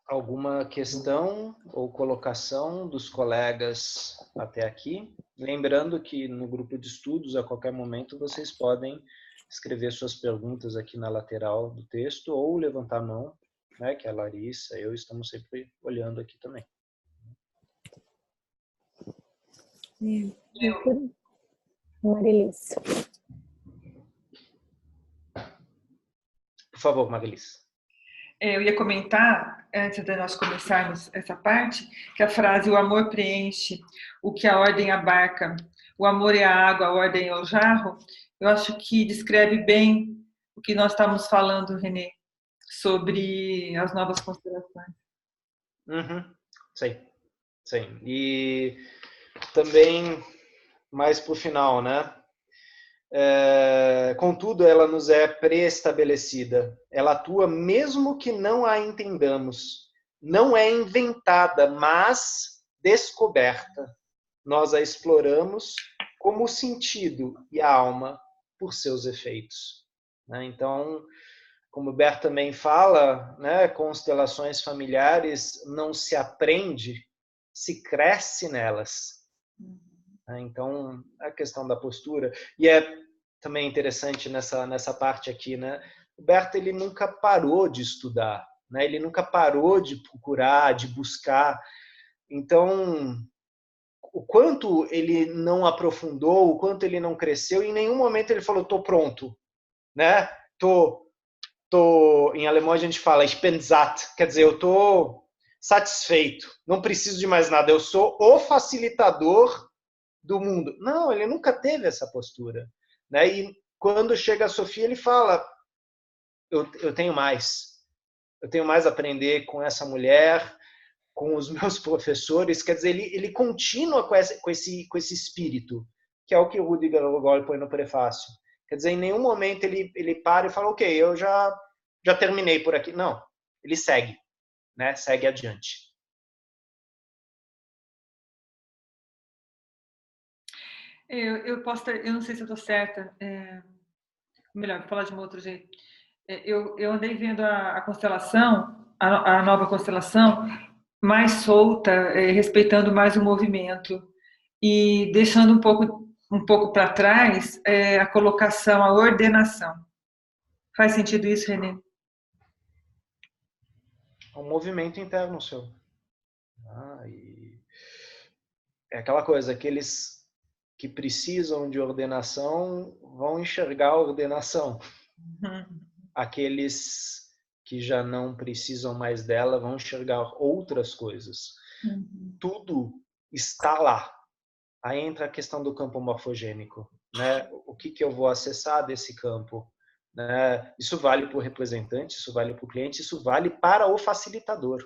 Alguma questão ou colocação dos colegas até aqui? Lembrando que no grupo de estudos, a qualquer momento, vocês podem escrever suas perguntas aqui na lateral do texto ou levantar a mão, né, que a Larissa, eu estamos sempre olhando aqui também. Marilis. Por favor, Marilis. Eu ia comentar, antes de nós começarmos essa parte, que a frase "o amor preenche o que a ordem abarca, o amor é a água, a ordem é o jarro", eu acho que descreve bem o que nós estamos falando, Renê, sobre as novas constelações. Sim, sim. E também, mais para o final, né? Contudo, ela nos é pré-estabelecida. Ela atua mesmo que não a entendamos. não é inventada, mas descoberta. Nós a exploramos como o sentido e a alma por seus efeitos. Então, como o Bert também fala, constelações familiares não se aprende, se cresce nelas. Então, a questão da postura. E é também interessante nessa parte aqui, o Bert, ele nunca parou de estudar, ele nunca parou de procurar, de buscar. Então, o quanto ele não aprofundou, o quanto ele não cresceu, em nenhum momento ele falou, tô pronto, em alemão a gente fala, ich bin satt, quer dizer, eu tô satisfeito, não preciso de mais nada, eu sou o facilitador do mundo. Não, ele nunca teve essa postura. E quando chega a Sofia, ele fala, eu tenho mais a aprender com essa mulher, com os meus professores. Quer dizer, ele continua com esse espírito, que é o que o Rudiger Gogol põe no prefácio. Quer dizer, em nenhum momento ele para e fala, ok, eu já terminei por aqui. Não, ele segue, segue adiante. Eu não sei se eu estou certa, melhor, vou falar de um outro jeito. Eu andei vendo a constelação, a nova constelação, mais solta, respeitando mais o movimento e deixando um pouco para trás a colocação, a ordenação. Faz sentido isso, Renê? É um movimento interno seu. E é aquela coisa, aqueles que precisam de ordenação vão enxergar a ordenação. Aqueles que já não precisam mais dela vão enxergar outras coisas. Tudo está lá. Aí entra a questão do campo morfogênico. O que eu vou acessar desse campo? Isso vale para o representante, isso vale para o cliente, isso vale para o facilitador.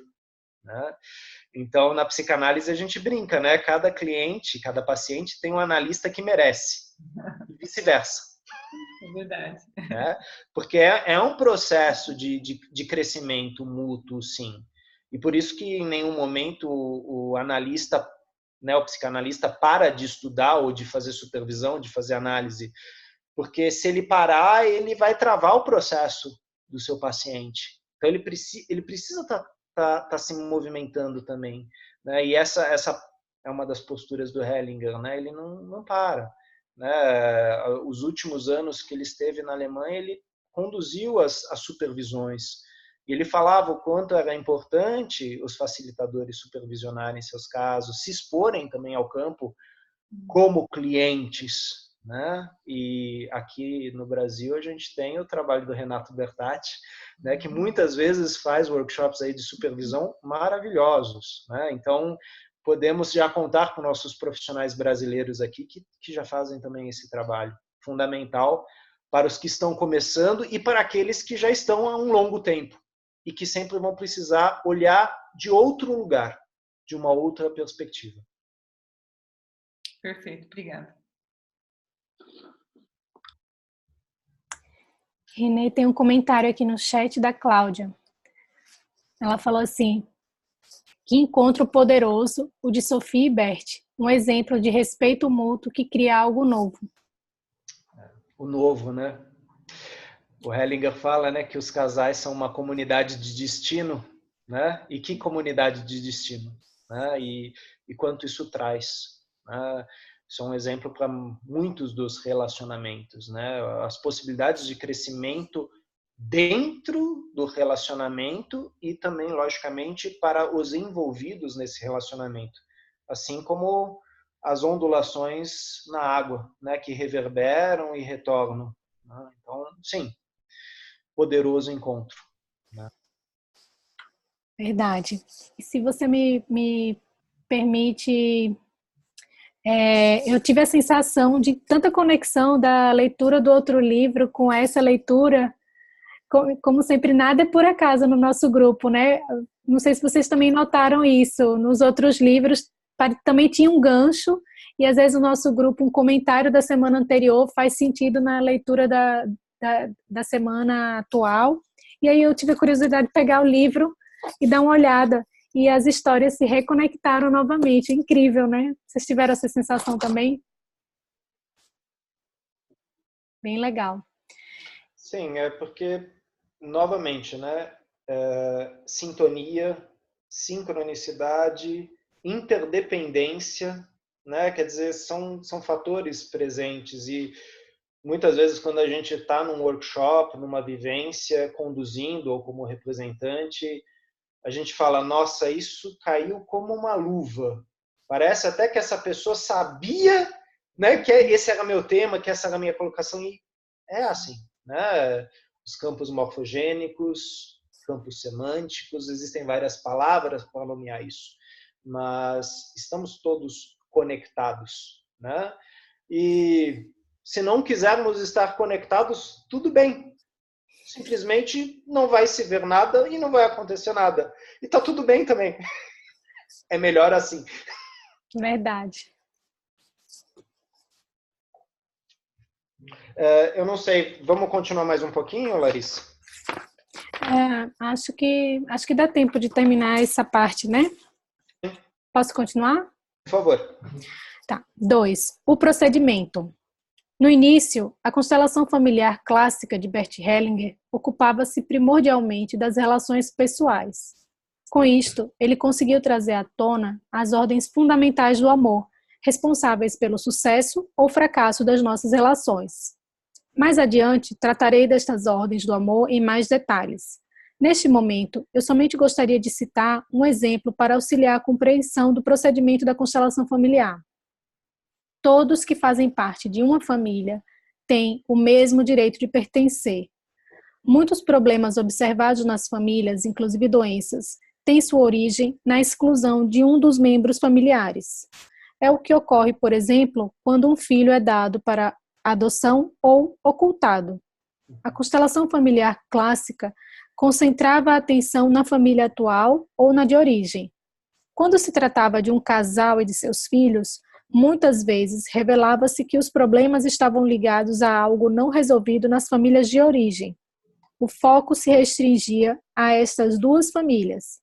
Então, na psicanálise a gente brinca, cada cliente, cada paciente tem um analista que merece, e vice-versa. É verdade. Porque é um processo de crescimento mútuo, sim. E por isso que em nenhum momento o analista, o psicanalista para de estudar ou de fazer supervisão, de fazer análise. Porque se ele parar, ele vai travar o processo do seu paciente. Então, ele precisa tá se movimentando também. E essa é uma das posturas do Hellinger. Ele não para. Os últimos anos que ele esteve na Alemanha, ele conduziu as supervisões. E ele falava o quanto era importante os facilitadores supervisionarem seus casos, se exporem também ao campo como clientes. E aqui no Brasil a gente tem o trabalho do Renato Bertatti, que muitas vezes faz workshops aí de supervisão maravilhosos. Então, podemos já contar com nossos profissionais brasileiros aqui que já fazem também esse trabalho fundamental para os que estão começando e para aqueles que já estão há um longo tempo e que sempre vão precisar olhar de outro lugar, de uma outra perspectiva. Perfeito, obrigada. Renê, tem um comentário aqui no chat da Cláudia. Ela falou assim, que encontro poderoso o de Sofia e Bert, um exemplo de respeito mútuo que cria algo novo. O novo, O Hellinger fala, que os casais são uma comunidade de destino, E que comunidade de destino, E quanto isso traz, Isso é um exemplo para muitos dos relacionamentos, As possibilidades de crescimento dentro do relacionamento e também, logicamente, para os envolvidos nesse relacionamento. Assim como as ondulações na água, que reverberam e retornam. Então, sim, poderoso encontro. Verdade. E se você me permite... eu tive a sensação de tanta conexão da leitura do outro livro com essa leitura, como sempre, nada é por acaso no nosso grupo, Não sei se vocês também notaram isso, nos outros livros também tinha um gancho, e às vezes o nosso grupo, um comentário da semana anterior faz sentido na leitura da semana atual, e aí eu tive a curiosidade de pegar o livro e dar uma olhada. E as histórias se reconectaram novamente. Incrível, né? Vocês tiveram essa sensação também? Bem legal. Sim, é porque, novamente, né? Sintonia, sincronicidade, interdependência, né? Quer dizer, são fatores presentes e muitas vezes quando a gente está num workshop, numa vivência, conduzindo ou como representante, a gente fala, nossa, isso caiu como uma luva. Parece até que essa pessoa sabia, né, que esse era meu tema, que essa era a minha colocação, e é assim, né? Os campos morfogênicos, campos semânticos, existem várias palavras para nomear isso, mas estamos todos conectados, né? E se não quisermos estar conectados, tudo bem. Simplesmente não vai se ver nada e não vai acontecer nada. E tá tudo bem também. É melhor assim. Verdade. Eu não sei, vamos continuar mais um pouquinho, Larissa? Acho que dá tempo de terminar essa parte, né? Posso continuar? Por favor. Tá. 2. O procedimento. No início, a constelação familiar clássica de Bert Hellinger ocupava-se primordialmente das relações pessoais. Com isto, ele conseguiu trazer à tona as ordens fundamentais do amor, responsáveis pelo sucesso ou fracasso das nossas relações. Mais adiante, tratarei destas ordens do amor em mais detalhes. Neste momento, eu somente gostaria de citar um exemplo para auxiliar a compreensão do procedimento da constelação familiar. Todos que fazem parte de uma família têm o mesmo direito de pertencer. Muitos problemas observados nas famílias, inclusive doenças, têm sua origem na exclusão de um dos membros familiares. É o que ocorre, por exemplo, quando um filho é dado para adoção ou ocultado. A constelação familiar clássica concentrava a atenção na família atual ou na de origem. Quando se tratava de um casal e de seus filhos, muitas vezes revelava-se que os problemas estavam ligados a algo não resolvido nas famílias de origem. O foco se restringia a estas duas famílias.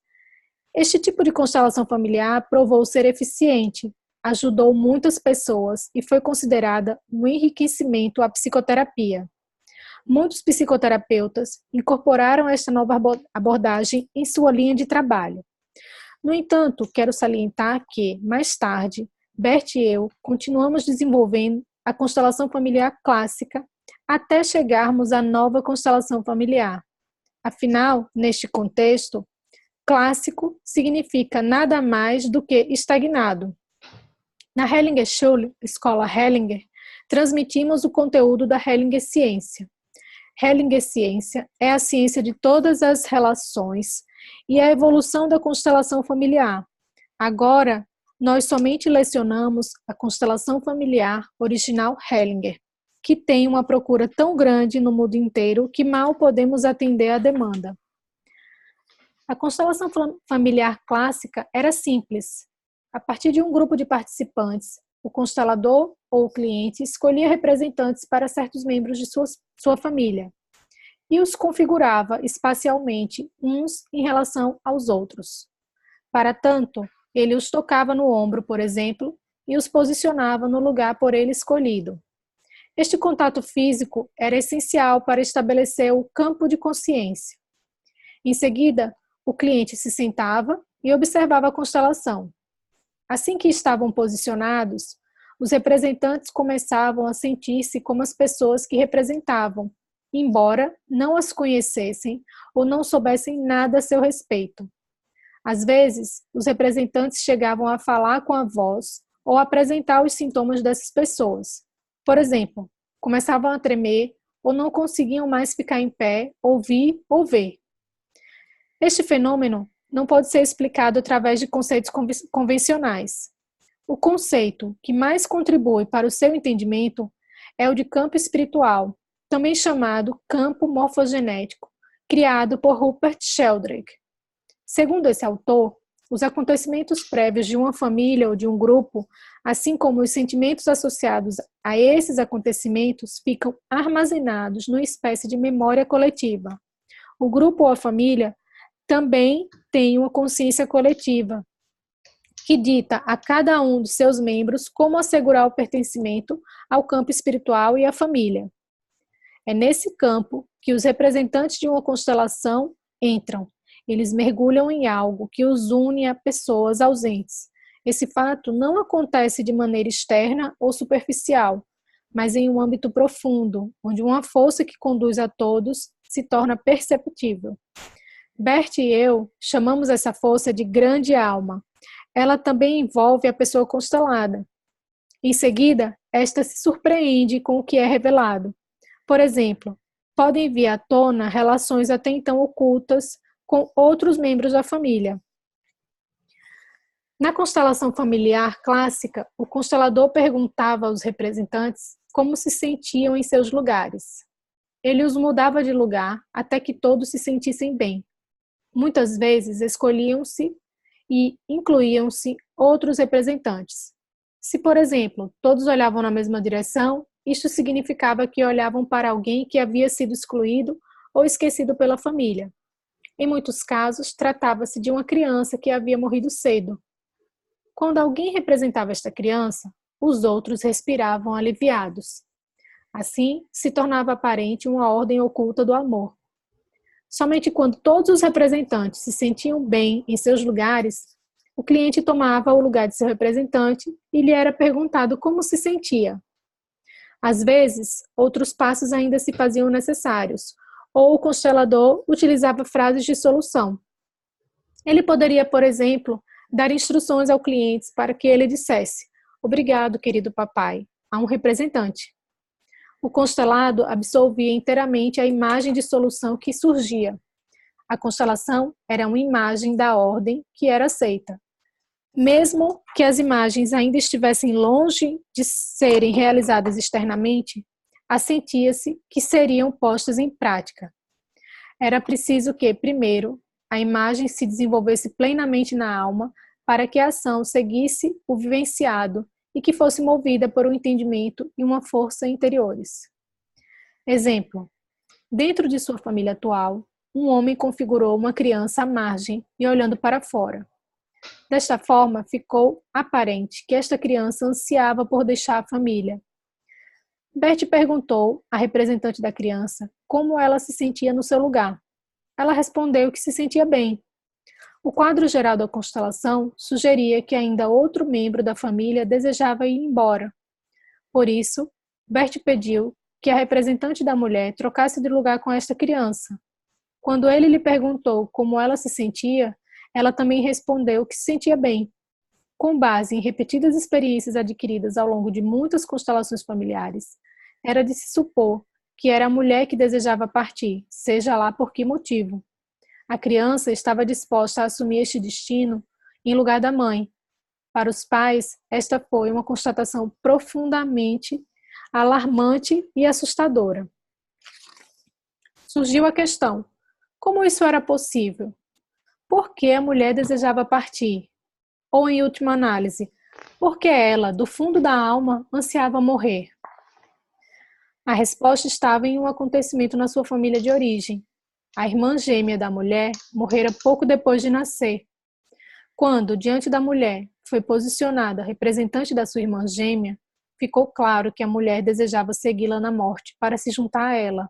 Este tipo de constelação familiar provou ser eficiente, ajudou muitas pessoas e foi considerada um enriquecimento à psicoterapia. Muitos psicoterapeutas incorporaram esta nova abordagem em sua linha de trabalho. No entanto, quero salientar que, mais tarde, Bert e eu continuamos desenvolvendo a constelação familiar clássica até chegarmos à nova constelação familiar. Afinal, neste contexto, clássico significa nada mais do que estagnado. Na Hellinger Schule, Escola Hellinger, transmitimos o conteúdo da Hellinger Ciência. Hellinger Ciência é a ciência de todas as relações e a evolução da constelação familiar. Agora, nós somente lecionamos a constelação familiar original Hellinger, que tem uma procura tão grande no mundo inteiro que mal podemos atender à demanda. A constelação familiar clássica era simples. A partir de um grupo de participantes, o constelador ou o cliente escolhia representantes para certos membros de sua família e os configurava espacialmente uns em relação aos outros. Para tanto, ele os tocava no ombro, por exemplo, e os posicionava no lugar por ele escolhido. Este contato físico era essencial para estabelecer o campo de consciência. Em seguida, o cliente se sentava e observava a constelação. Assim que estavam posicionados, os representantes começavam a sentir-se como as pessoas que representavam, embora não as conhecessem ou não soubessem nada a seu respeito. Às vezes, os representantes chegavam a falar com a voz ou a apresentar os sintomas dessas pessoas. Por exemplo, começavam a tremer ou não conseguiam mais ficar em pé, ouvir ou ver. Este fenômeno não pode ser explicado através de conceitos convencionais. O conceito que mais contribui para o seu entendimento é o de campo espiritual, também chamado campo morfogenético, criado por Rupert Sheldrake. Segundo esse autor, os acontecimentos prévios de uma família ou de um grupo, assim como os sentimentos associados a esses acontecimentos, ficam armazenados numa espécie de memória coletiva. O grupo ou a família também tem uma consciência coletiva, que dita a cada um de seus membros como assegurar o pertencimento ao campo espiritual e à família. É nesse campo que os representantes de uma constelação entram. Eles mergulham em algo que os une a pessoas ausentes. Esse fato não acontece de maneira externa ou superficial, mas em um âmbito profundo, onde uma força que conduz a todos se torna perceptível. Bert e eu chamamos essa força de grande alma. Ela também envolve a pessoa constelada. Em seguida, esta se surpreende com o que é revelado. Por exemplo, podem vir à tona relações até então ocultas com outros membros da família. Na constelação familiar clássica, o constelador perguntava aos representantes como se sentiam em seus lugares. Ele os mudava de lugar até que todos se sentissem bem. Muitas vezes escolhiam-se e incluíam-se outros representantes. Se, por exemplo, todos olhavam na mesma direção, isto significava que olhavam para alguém que havia sido excluído ou esquecido pela família. Em muitos casos, tratava-se de uma criança que havia morrido cedo. Quando alguém representava esta criança, os outros respiravam aliviados. Assim, se tornava aparente uma ordem oculta do amor. Somente quando todos os representantes se sentiam bem em seus lugares, o cliente tomava o lugar de seu representante e lhe era perguntado como se sentia. Às vezes, outros passos ainda se faziam necessários, ou o constelador utilizava frases de solução. Ele poderia, por exemplo, dar instruções ao cliente para que ele dissesse: "Obrigado, querido papai", a um representante. O constelado absolvia inteiramente a imagem de solução que surgia. A constelação era uma imagem da ordem que era aceita. Mesmo que as imagens ainda estivessem longe de serem realizadas externamente, assentia-se que seriam postas em prática. Era preciso que, primeiro, a imagem se desenvolvesse plenamente na alma para que a ação seguisse o vivenciado e que fosse movida por um entendimento e uma força interiores. Exemplo: dentro de sua família atual, um homem configurou uma criança à margem e olhando para fora. Desta forma, ficou aparente que esta criança ansiava por deixar a família. Bert perguntou à representante da criança como ela se sentia no seu lugar. Ela respondeu que se sentia bem. O quadro geral da constelação sugeria que ainda outro membro da família desejava ir embora. Por isso, Bert pediu que a representante da mulher trocasse de lugar com esta criança. Quando ele lhe perguntou como ela se sentia, ela também respondeu que se sentia bem. Com base em repetidas experiências adquiridas ao longo de muitas constelações familiares, era de se supor que era a mulher que desejava partir, seja lá por que motivo. A criança estava disposta a assumir este destino em lugar da mãe. Para os pais, esta foi uma constatação profundamente alarmante e assustadora. Surgiu a questão: como isso era possível? Por que a mulher desejava partir? Ou, em última análise, por que ela, do fundo da alma, ansiava morrer? A resposta estava em um acontecimento na sua família de origem. A irmã gêmea da mulher morrera pouco depois de nascer. Quando, diante da mulher, foi posicionada a representante da sua irmã gêmea, ficou claro que a mulher desejava segui-la na morte para se juntar a ela.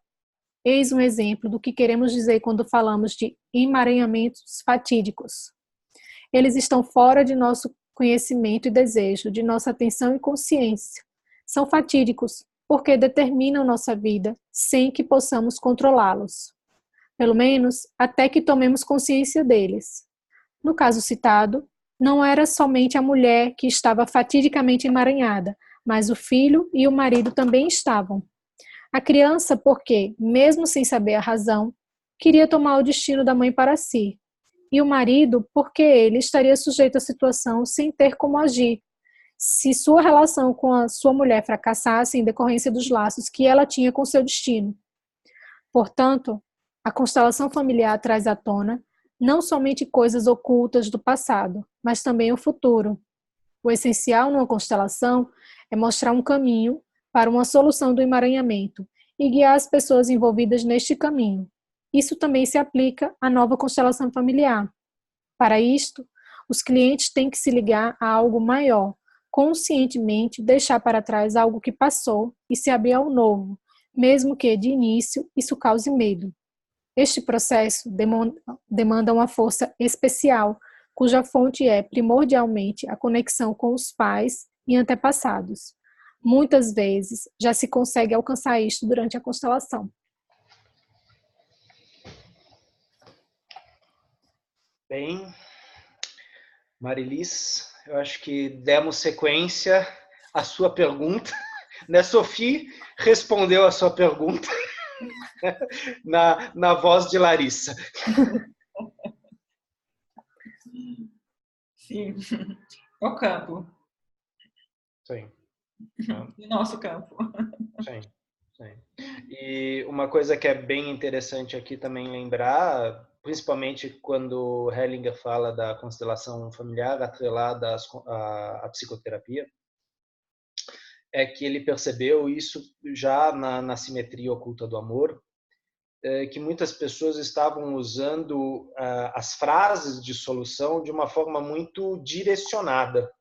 Eis um exemplo do que queremos dizer quando falamos de emaranhamentos fatídicos. Eles estão fora de nosso conhecimento e desejo, de nossa atenção e consciência. São fatídicos porque determinam nossa vida sem que possamos controlá-los. Pelo menos até que tomemos consciência deles. No caso citado, não era somente a mulher que estava fatidicamente emaranhada, mas o filho e o marido também estavam. A criança, porque, mesmo sem saber a razão, queria tomar o destino da mãe para si. E o marido, porque ele estaria sujeito à situação sem ter como agir, se sua relação com a sua mulher fracassasse em decorrência dos laços que ela tinha com seu destino. Portanto, a constelação familiar traz à tona não somente coisas ocultas do passado, mas também o futuro. O essencial numa constelação é mostrar um caminho para uma solução do emaranhamento e guiar as pessoas envolvidas neste caminho. isso também se aplica à nova constelação familiar. Para isto, os clientes têm que se ligar a algo maior, conscientemente deixar para trás algo que passou e se abrir ao novo, mesmo que, de início, isso cause medo. Este processo demanda uma força especial, cuja fonte é, primordialmente, a conexão com os pais e antepassados. Muitas vezes, já se consegue alcançar isto durante a constelação. Bem, Marilis, eu acho que demos sequência à sua pergunta, né? Sophie respondeu a sua pergunta na voz de Larissa. Sim, o campo. Sim. No nosso campo. Sim, sim. E uma coisa que é bem interessante aqui também lembrar, principalmente quando Hellinger fala da constelação familiar atrelada à psicoterapia, é que ele percebeu isso já na simetria oculta do amor, que muitas pessoas estavam usando as frases de solução de uma forma muito direcionada,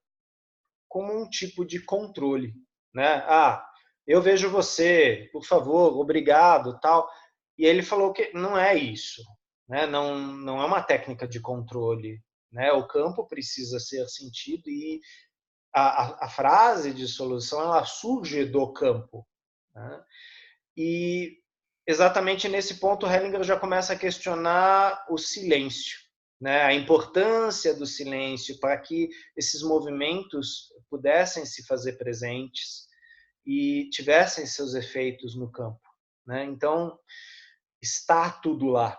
como um tipo de controle, né? Eu vejo você, por favor, obrigado, tal. E ele falou que não é isso, né? Não é uma técnica de controle, né? O campo precisa ser sentido e a frase de solução ela surge do campo, né? E exatamente nesse ponto Hellinger já começa a questionar o silêncio, né? A importância do silêncio para que esses movimentos pudessem se fazer presentes e tivessem seus efeitos no campo, né? Então, está tudo lá.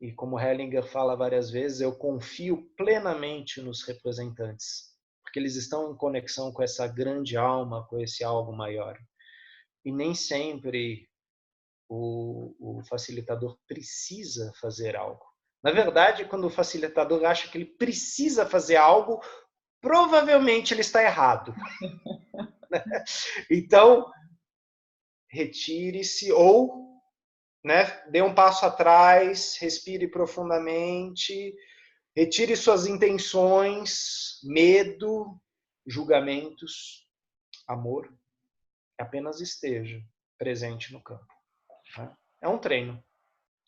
E como Hellinger fala várias vezes, eu confio plenamente nos representantes, porque eles estão em conexão com essa grande alma, com esse algo maior. E nem sempre o facilitador precisa fazer algo. Na verdade, quando o facilitador acha que ele precisa fazer algo, provavelmente ele está errado. Então, retire-se ou, né, dê um passo atrás, respire profundamente, retire suas intenções, medo, julgamentos, amor, apenas esteja presente no campo. Né? É um treino.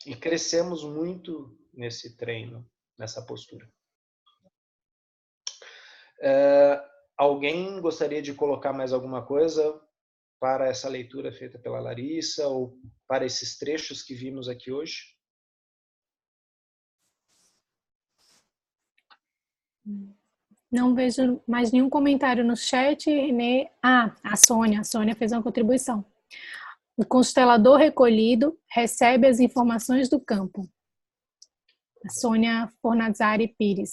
E crescemos muito nesse treino, nessa postura. Alguém gostaria de colocar mais alguma coisa para essa leitura feita pela Larissa ou para esses trechos que vimos aqui hoje? Não vejo mais nenhum comentário no chat, Renê. A Sônia fez uma contribuição. O constelador recolhido recebe as informações do campo. A Sônia Fornazari Pires.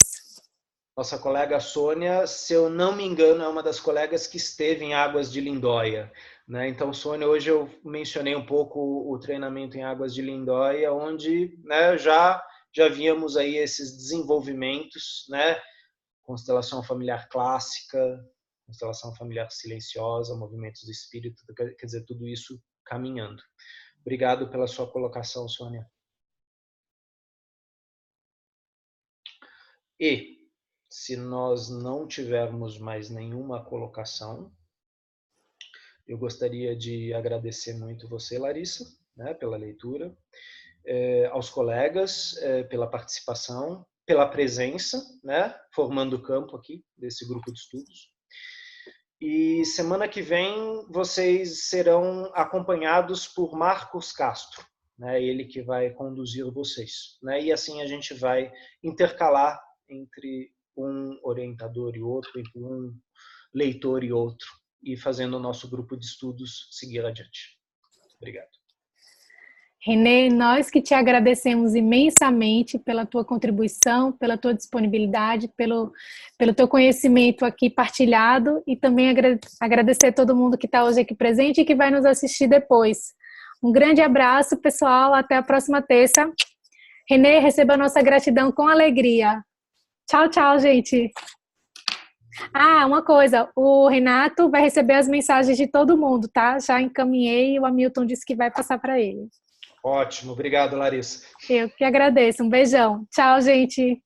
Nossa colega Sônia, se eu não me engano, é uma das colegas que esteve em Águas de Lindóia, né? Então, Sônia, hoje eu mencionei um pouco o treinamento em Águas de Lindóia, onde, né, já víamos aí esses desenvolvimentos, né? Constelação familiar clássica, constelação familiar silenciosa, movimentos do espírito, quer dizer, tudo isso caminhando. Obrigado pela sua colocação, Sônia. E se nós não tivermos mais nenhuma colocação, eu gostaria de agradecer muito você, Larissa, né, pela leitura, aos colegas pela participação, pela presença, né, formando o campo aqui desse grupo de estudos. E semana que vem vocês serão acompanhados por Marcos Castro, né, ele que vai conduzir vocês, né, e assim a gente vai intercalar entre um orientador e outro, entre um leitor e outro, e fazendo o nosso grupo de estudos seguir adiante. Obrigado. Renê, nós que te agradecemos imensamente pela tua contribuição, pela tua disponibilidade, pelo teu conhecimento aqui partilhado e também agradecer a todo mundo que está hoje aqui presente e que vai nos assistir depois. Um grande abraço, pessoal, até a próxima terça. Renê, receba a nossa gratidão com alegria. Tchau, tchau, gente. Uma coisa, o Renato vai receber as mensagens de todo mundo, tá? Já encaminhei e o Hamilton disse que vai passar para ele. Ótimo, obrigado, Larissa. Eu que agradeço. Um beijão. Tchau, gente.